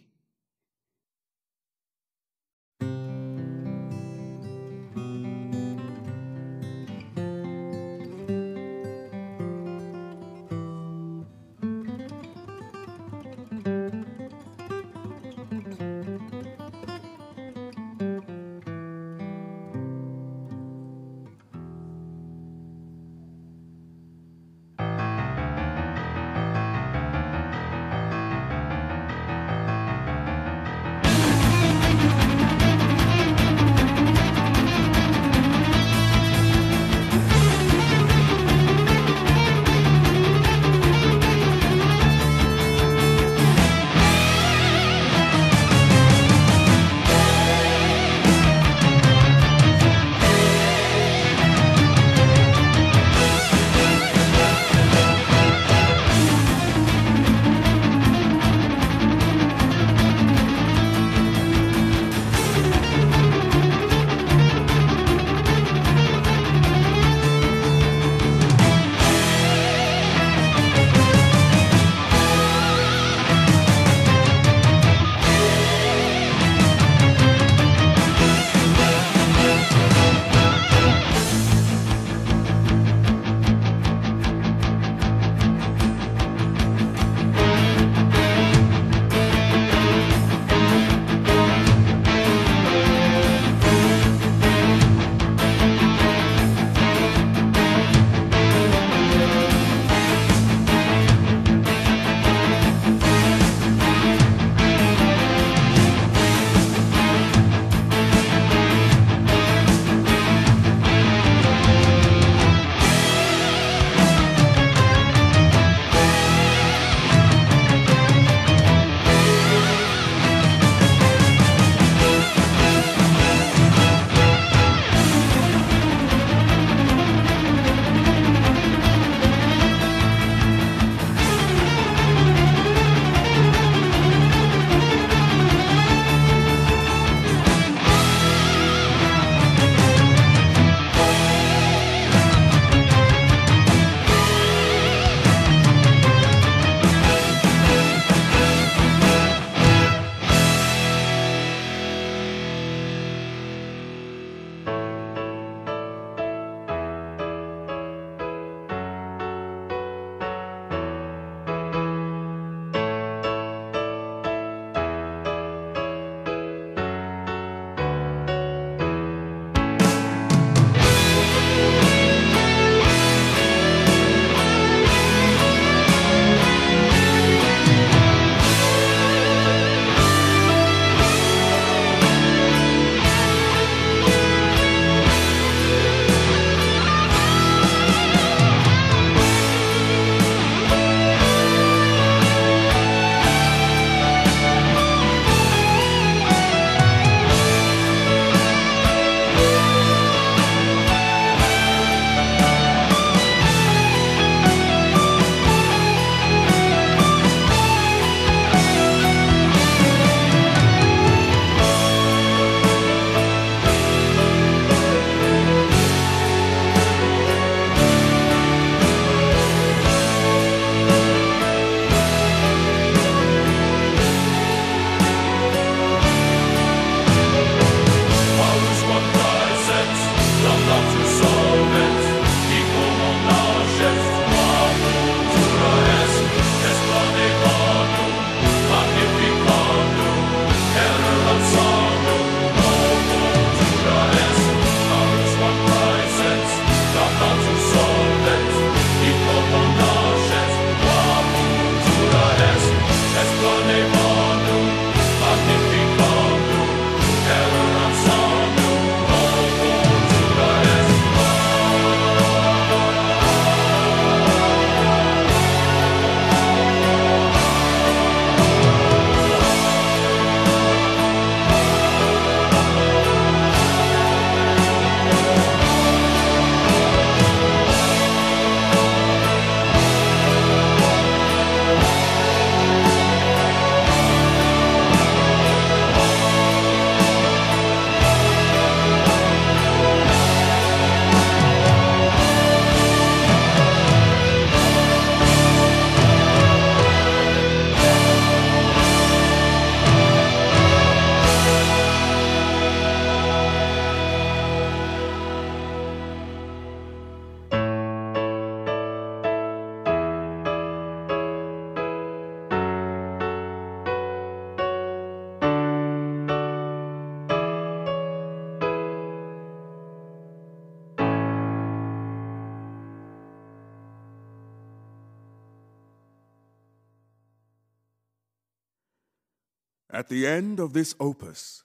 At the end of this opus,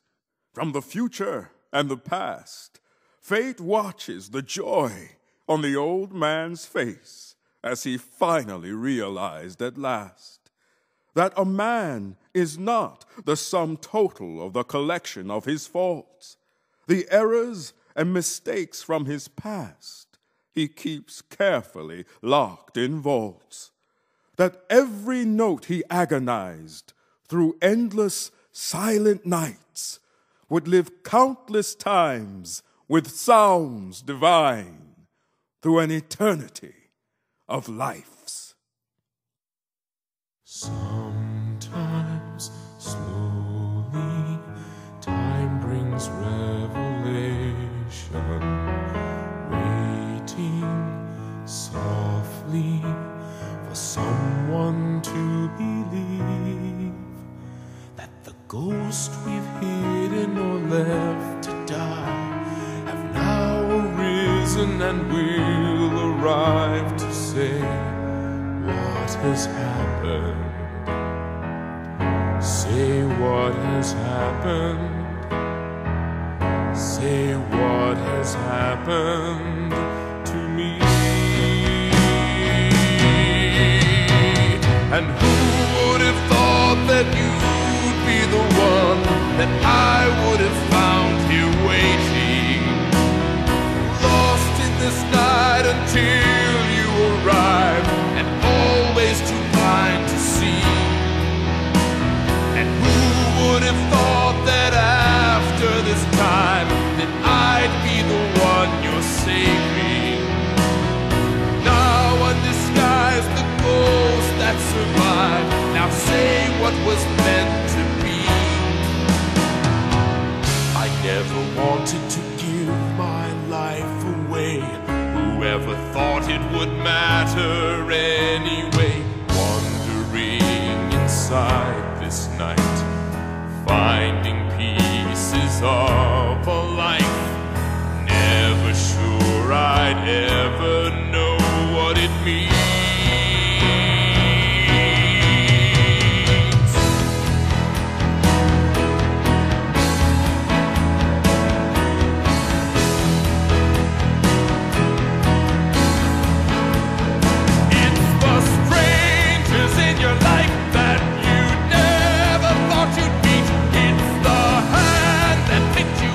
from the future and the past, fate watches the joy on the old man's face as he finally realized at last that a man is not the sum total of the collection of his faults. The errors and mistakes from his past he keeps carefully locked in vaults. That every note he agonized through endless silent nights would live countless times with sounds divine through an eternity of lives. Sometimes slowly time brings revelation, waiting softly for someone to believe that the ghost we've hidden or left to die have now arisen and will arrive to say what has happened. Say what has happened. Say what has happened to me. And who would have thought that you'd be the one that I would have found here waiting, lost in this night until you arrived, and always too blind to see. And who would have thought that after this time that I'd be the one you're saving? Now undisguised the ghost that survived. Now say what was meant to be. I never wanted to give my life away. Whoever thought it would matter anyway? Wandering inside this night, finding pieces of a life. Never sure I'd ever know what it means. It's the strangers in your life that you never thought you'd meet. It's the hand that picked you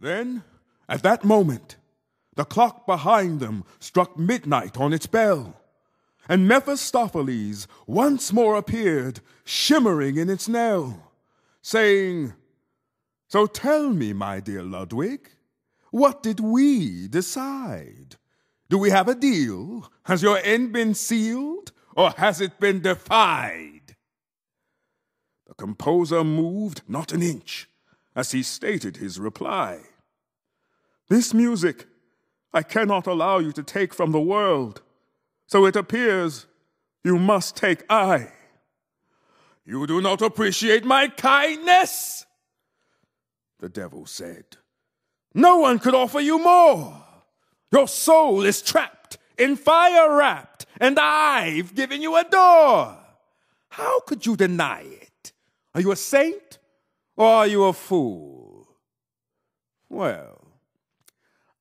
Then, at that moment, the clock behind them struck midnight on its bell, and Mephistopheles once more appeared, shimmering in its knell, saying, "So tell me, my dear Ludwig, what did we decide? Do we have a deal? Has your end been sealed, or has it been defied?" The composer moved not an inch as he stated his reply. "This music I cannot allow you to take from the world, so it appears you must take I." "You do not appreciate my kindness," the devil said. "No one could offer you more. Your soul is trapped, in fire wrapped, and I've given you a door. How could you deny it? Are you a saint, or are you a fool?" Well,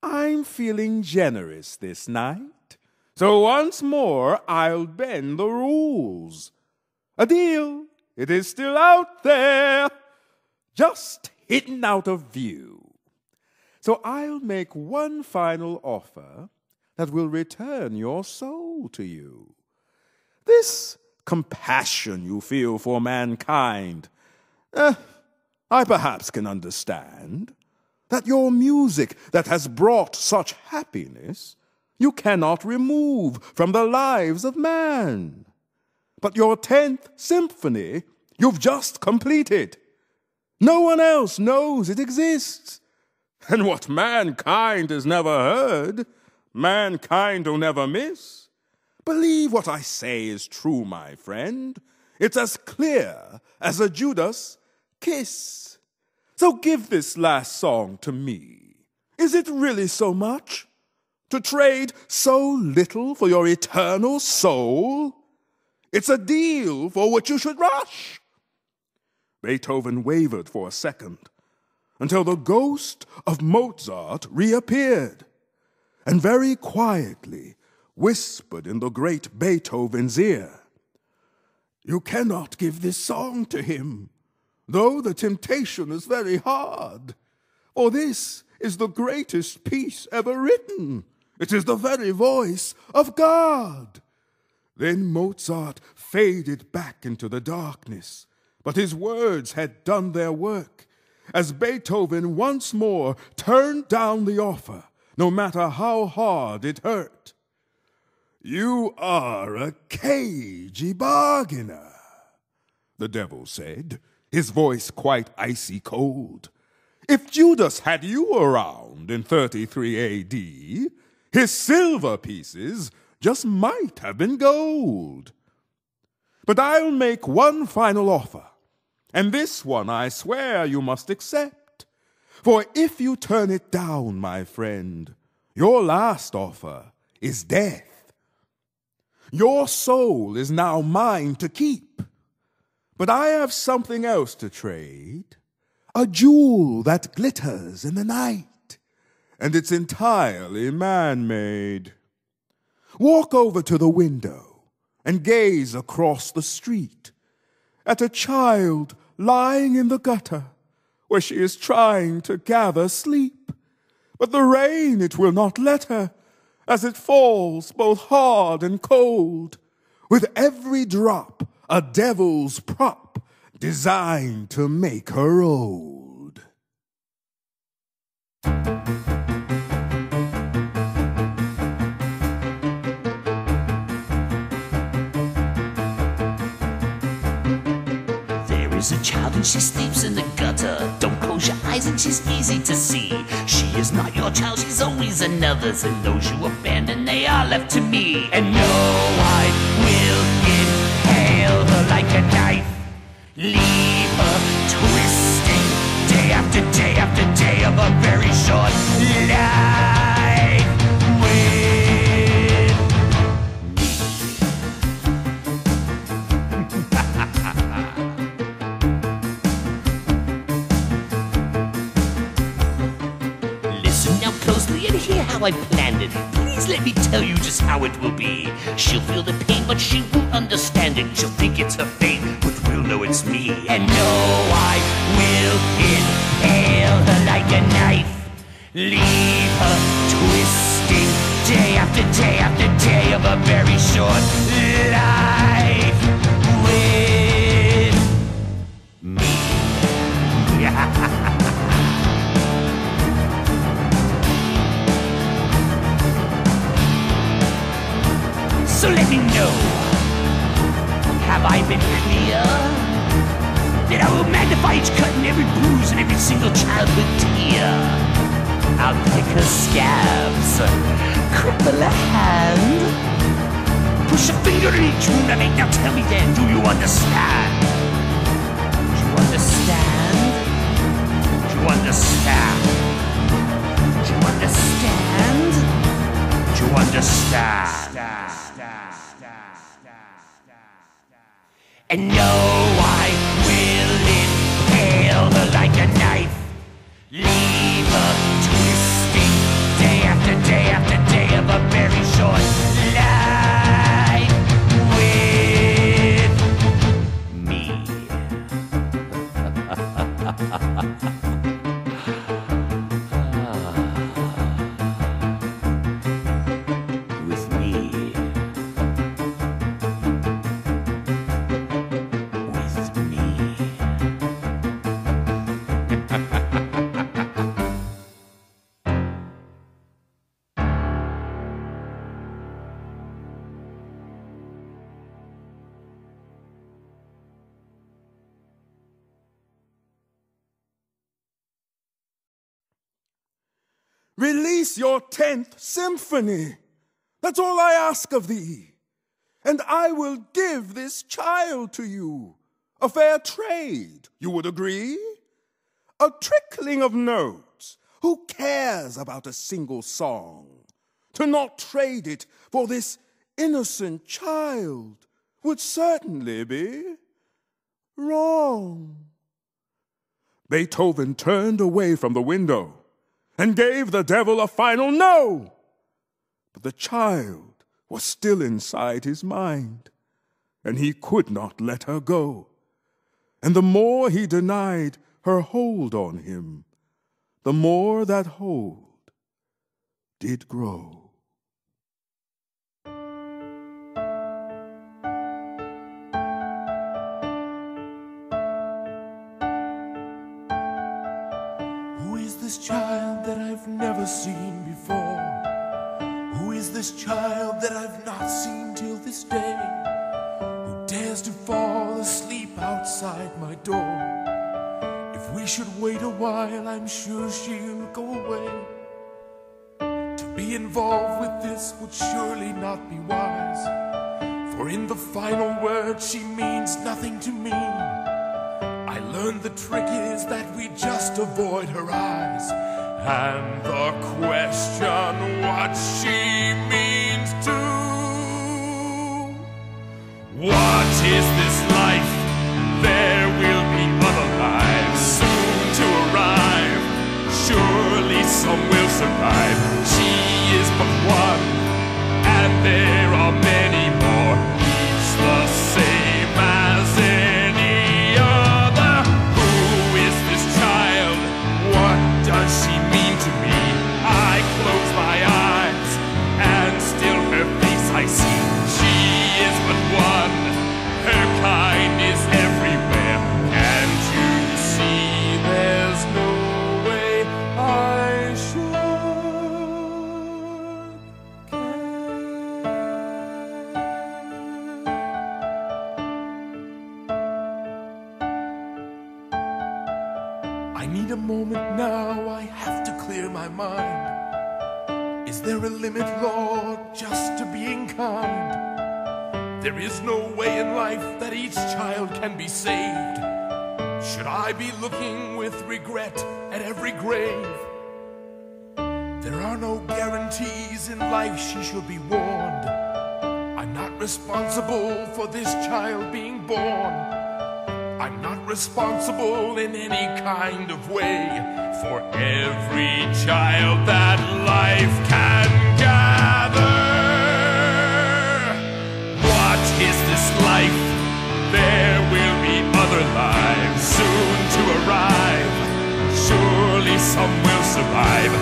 I'm feeling generous this night, so once more I'll bend the rules. A deal, it is still out there, just hidden out of view. So I'll make one final offer that will return your soul to you. This compassion you feel for mankind, I perhaps can understand. That your music that has brought such happiness you cannot remove from the lives of man. But your 10th symphony you've just completed. No one else knows it exists. And what mankind has never heard, mankind will never miss. Believe what I say is true, my friend. It's as clear as a Judas kiss. So give this last song to me. Is it really so much? To trade so little for your eternal soul? It's a deal for which you should rush. Beethoven wavered for a second, until the ghost of Mozart reappeared, and very quietly whispered in the great Beethoven's ear, "You cannot give this song to him, though the temptation is very hard, for this is the greatest piece ever written. It is the very voice of God." Then Mozart faded back into the darkness, but his words had done their work, as Beethoven once more turned down the offer, no matter how hard it hurt. "You are a cagey bargainer," the devil said, his voice quite icy cold. "If Judas had you around in 33 AD, his silver pieces just might have been gold. But I'll make one final offer, and this one I swear you must accept. For if you turn it down, my friend, your last offer is death. Your soul is now mine to keep. But I have something else to trade, a jewel that glitters in the night, and it's entirely man-made. Walk over to the window and gaze across the street at a child lying in the gutter where she is trying to gather sleep. But the rain it will not let her, as it falls both hard and cold, with every drop a devil's prop designed to make her old. There is a child and she sleeps in the gutter. Don't close your eyes and she's easy to see. She is not your child, she's always another's. And those you abandon, they are left to me. And no, I will impale her like a knife. Leave her twisting day after day after day of a very short life with me. Listen now closely and hear how I planned it. Please let me tell you just how it will be. She'll feel the pain, but she won't understand it. She'll think it's her fate, but will know it's me. And no, I will impale her like a knife. Leave her twisting day after day after day of a very short life with me. So let me know, have I been clear? That I will magnify each cut and every bruise and every single childhood tear. I'll pick her scabs, cripple a hand, push a finger in each wound I make. Now tell me then, do you understand? Do you understand? Do you understand? Do you understand? Do you understand? And no, I will impale her like a knife. Leave her twisting day after day after day of a very short life with me. With me. Release your 10th symphony. That's all I ask of thee. And I will give this child to you. A fair trade, you would agree? A trickling of notes. Who cares about a single song? To not trade it for this innocent child would certainly be wrong. Beethoven turned away from the window and gave the devil a final no. But the child was still inside his mind, and he could not let her go. And the more he denied her hold on him, the more that hold did grow. Who is this child that I've never seen before? Who is this child that I've not seen till this day? Who dares to fall asleep outside my door? If we should wait a while, I'm sure she'll go away. To be involved with this would surely not be wise, for in the final word she means nothing to me. I learned the trick is that we just avoid her eyes, and the question what she means to. What is this life? There will be other lives soon to arrive. Surely some will survive. She is but one, and there are many more, each the same as any other. Who is this child? What does she mean to me? I close my eyes, and still her face I see. She is but one, her kind is everywhere. Can't you see there's no way I should care? I need a moment now, I have to clear my mind. Is there a limit, Lord, just to being kind? There is no way in life that each child can be saved. Should I be looking with regret at every grave? There are no guarantees in life, she should be warned. I'm not responsible for this child being born. I'm not responsible in any kind of way for every child that life can gather. What is this life? There will be other lives soon to arrive. Surely some will survive.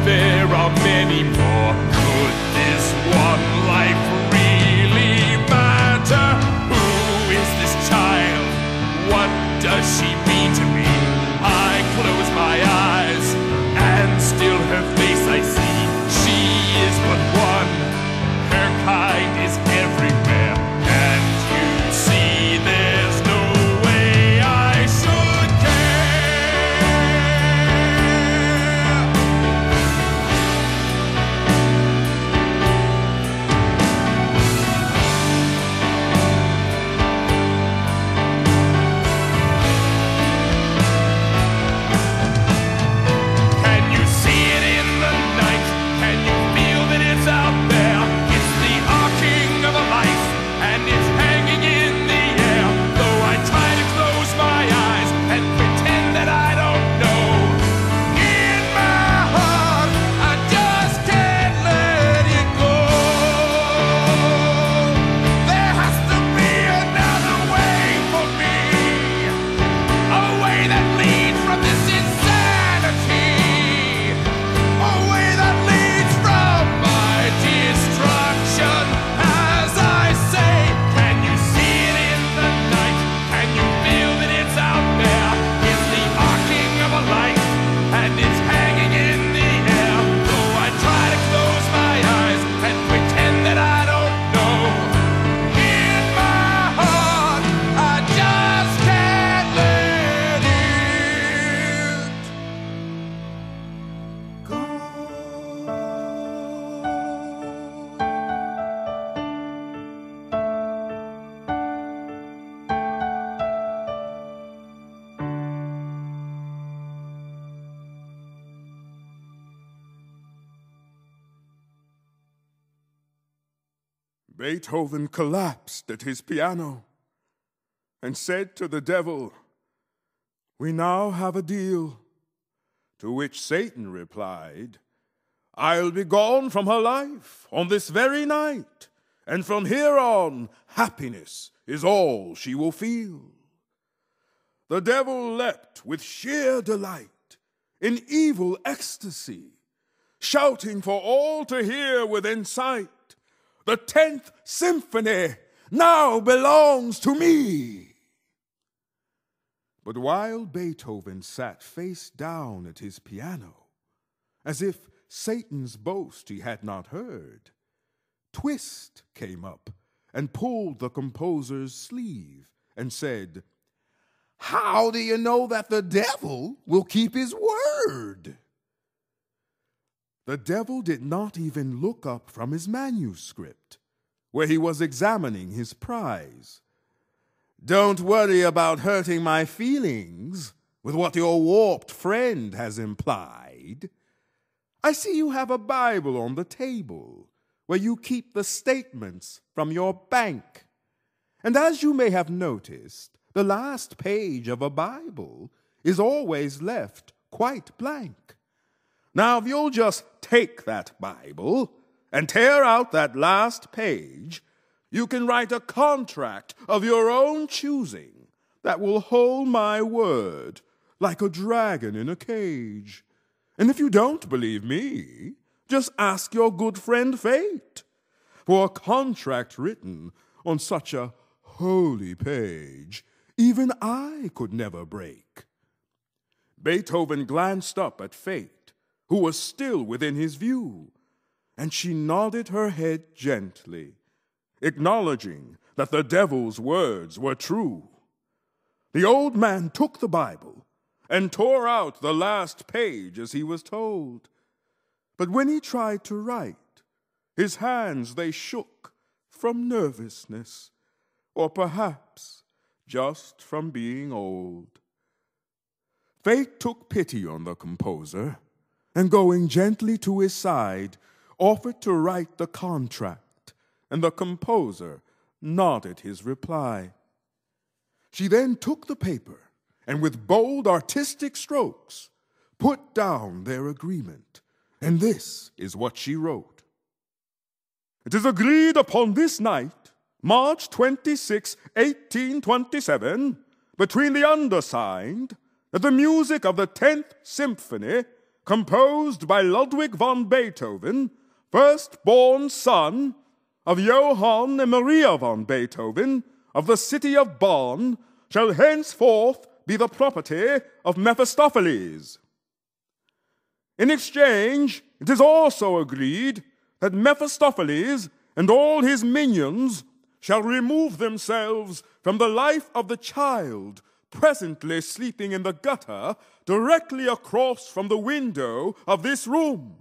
there are many more. Could this one life really matter? Who is this child? What does she mean to me? I close my eyes, and still her face I see. She is but one, her kind is everywhere. Can't you see there's no way I should care? Can you see it in the night? Can you feel that it's out there? It's the arcing of a life, and it's hanging in the air. Though I try to close my eyes and pretend that I don't know, in my heart I just can't let it go. There has to be another way for me, a way that leads from this insanity, a way that leads from my destruction. As I say, can you see it in the night? Can you feel that it's out there? It's the arcing of a life, and it's hanging in the air. Though I try to close my eyes and pretend that I don't know, in my heart I just can't let it go. Beethoven collapsed at his piano and said to the devil, "We now have a deal." To which Satan replied, "I'll be gone from her life on this very night, and from here on happiness is all she will feel." The devil leapt with sheer delight, in evil ecstasy, shouting for all to hear within sight, "The 10th Symphony now belongs to me." But while Beethoven sat face down at his piano, as if Satan's boast he had not heard, Twist came up and pulled the composer's sleeve and said, "How do you know that the devil will keep his word?" The devil did not even look up from his manuscript, where he was examining his prize. "Don't worry about hurting my feelings with what your warped friend has implied. I see you have a Bible on the table where you keep the statements from your bank. And as you may have noticed, the last page of a Bible is always left quite blank. Now, if you'll just take that Bible and tear out that last page, you can write a contract of your own choosing that will hold my word like a dragon in a cage. And if you don't believe me, just ask your good friend Fate, for a contract written on such a holy page, even I could never break." Beethoven glanced up at Fate, who was still within his view, and she nodded her head gently, acknowledging that the devil's words were true. The old man took the Bible and tore out the last page as he was told. But when he tried to write, his hands they shook from nervousness, or perhaps just from being old. Fate took pity on the composer, and going gently to his side, offered to write the contract, and the composer nodded his reply. She then took the paper, and with bold artistic strokes, put down their agreement, and this is what she wrote. "It is agreed upon this night, March 26, 1827, between the undersigned, that the music of the 10th Symphony, composed by Ludwig von Beethoven, firstborn son of Johann and Maria von Beethoven of the city of Bonn, shall henceforth be the property of Mephistopheles. In exchange, it is also agreed that Mephistopheles and all his minions shall remove themselves from the life of the child presently sleeping in the gutter directly across from the window of this room.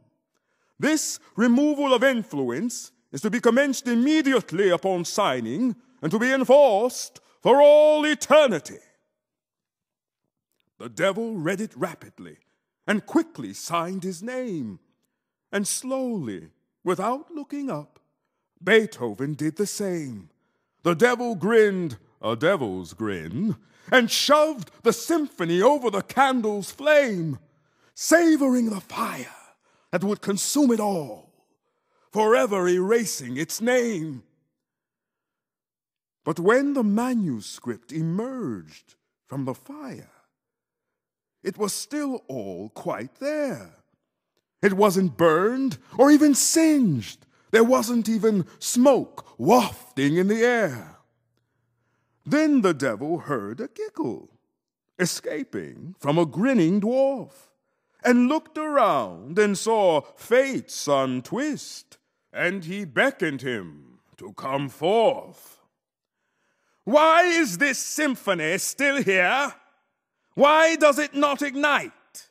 This removal of influence is to be commenced immediately upon signing and to be enforced for all eternity. The devil read it rapidly and quickly signed his name, and slowly, without looking up, Beethoven did the same. The devil grinned a devil's grin and shoved the symphony over the candle's flame, savoring the fire that would consume it all, forever erasing its name. But when the manuscript emerged from the fire, it was still all quite there. It wasn't burned or even singed. There wasn't even smoke wafting in the air. Then the devil heard a giggle escaping from a grinning dwarf, and looked around and saw Fate's son twist, and he beckoned him to come forth. Why is this symphony still here? Why does it not ignite?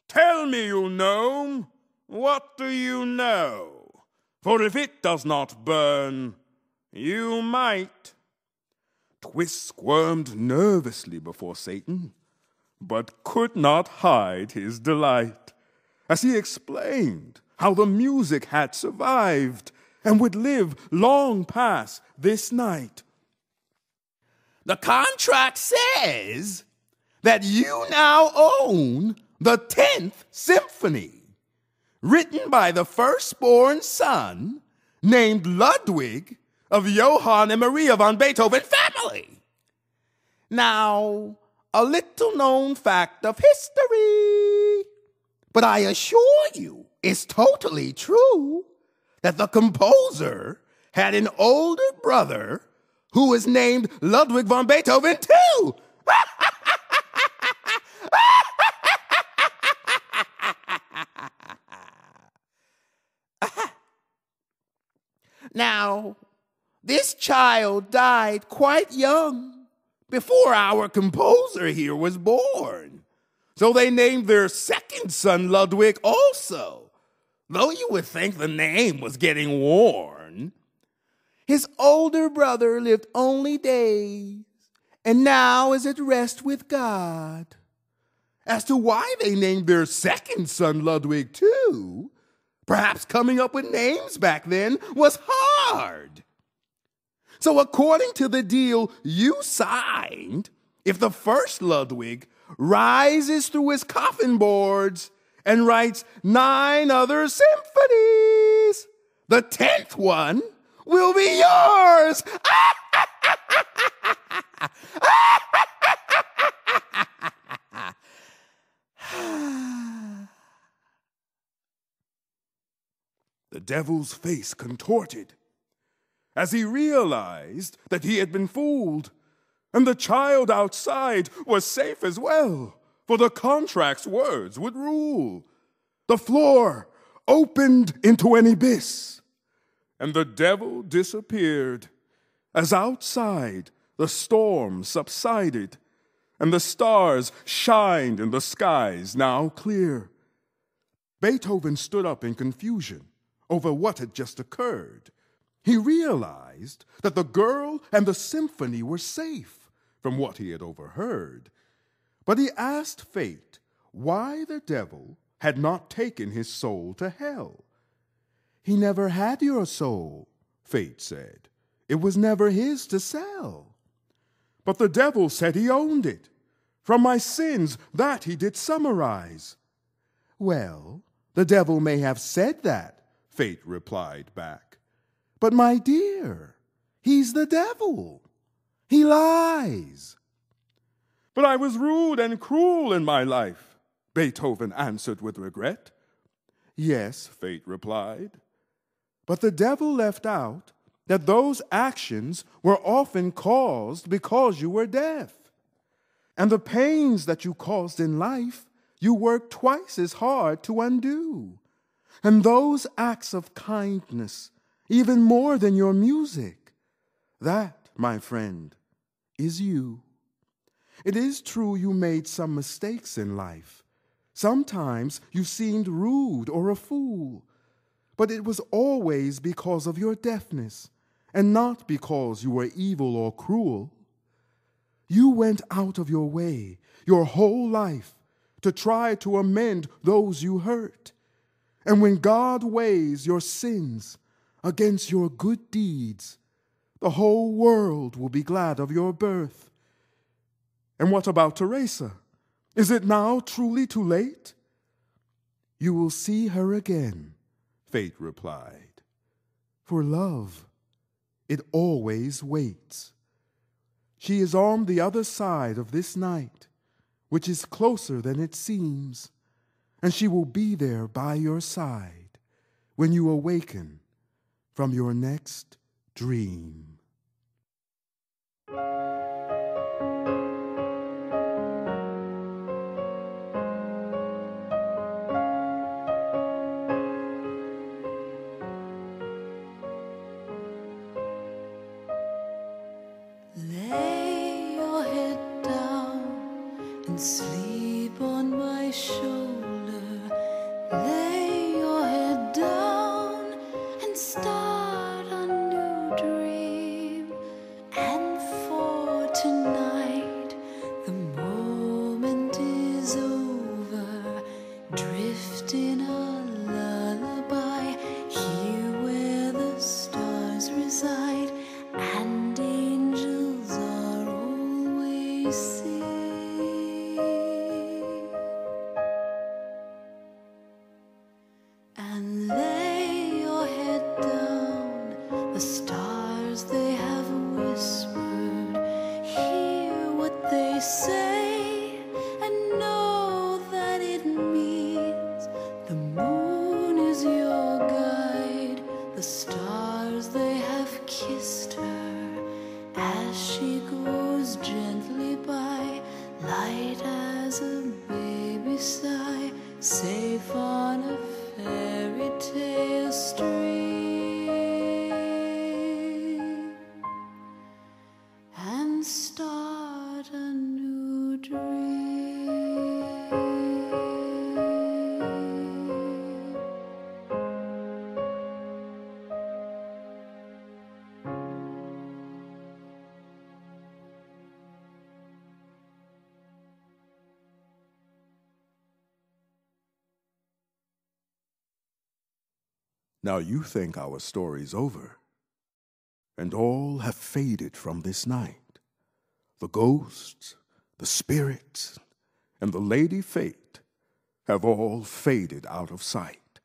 Tell me, you gnome, what do you know? For if it does not burn, you might. Twist squirmed nervously before Satan, but could not hide his delight as he explained how the music had survived and would live long past this night. The contract says that you now own the 10th symphony, written by the firstborn son named Ludwig of Johann and Maria von Beethoven family. Now, a little-known fact of history, but I assure you it's totally true that the composer had an older brother who was named Ludwig von Beethoven too. Now, this child died quite young, before our composer here was born. So they named their second son Ludwig also, though you would think the name was getting worn. His older brother lived only days, and now is at rest with God. As to why they named their second son Ludwig too, perhaps coming up with names back then was hard. So according to the deal you signed, if the first Ludwig rises through his coffin boards and writes 9 other symphonies, the 10th one will be yours. The devil's face contorted as he realized that he had been fooled, and the child outside was safe as well, for the contract's words would rule. The floor opened into an abyss, and the devil disappeared as outside the storm subsided, and the stars shined in the skies now clear. Beethoven stood up in confusion over what had just occurred. He realized that the girl and the symphony were safe from what he had overheard. But he asked Fate why the devil had not taken his soul to hell. He never had your soul, Fate said. It was never his to sell. But the devil said he owned it. From my sins, that he did summarize. Well, the devil may have said that, Fate replied back. But my dear, he's the devil. He lies. But I was rude and cruel in my life, Beethoven answered with regret. Yes, fate replied. But the devil left out that those actions were often caused because you were deaf. And the pains that you caused in life, you worked twice as hard to undo. And those acts of kindness, even more than your music, that, my friend, is you. It is true you made some mistakes in life. Sometimes you seemed rude or a fool, but it was always because of your deafness and not because you were evil or cruel. You went out of your way your whole life to try to amend those you hurt. And when God weighs your sins against your good deeds, the whole world will be glad of your birth. And what about Teresa? Is it now truly too late? You will see her again, fate replied. For love, it always waits. She is on the other side of this night, which is closer than it seems, and she will be there by your side when you awaken from your next dream. Lay your head down and sleep on my shoulder. Lay your head down and start a new dream. And for tonight, the moment is over. Drift in a lullaby, here where the stars reside, and angels are always seen. And lay your head down, the stars they have whispered, hear what they say, and know that it means the moon is your guide. The stars they have kissed her as she goes gently by, light as a baby sigh, safe on a fairy tale stream. And start a new dream. Now you think our story's over, and all have faded from this night. The ghosts, the spirits, and the Lady Fate have all faded out of sight.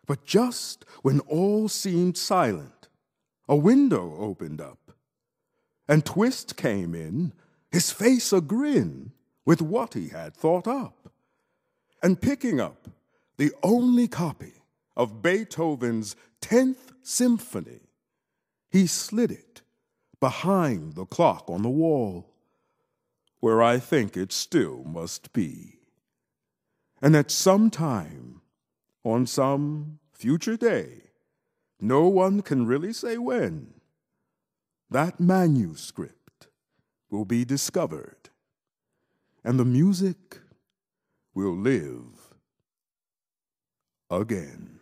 But just when all seemed silent, a window opened up, and Twist came in, his face a grin with what he had thought up, and picking up the only copy of Beethoven's 10th Symphony, he slid it behind the clock on the wall, where I think it still must be. And at some time, on some future day, no one can really say when, that manuscript will be discovered, and the music will live again.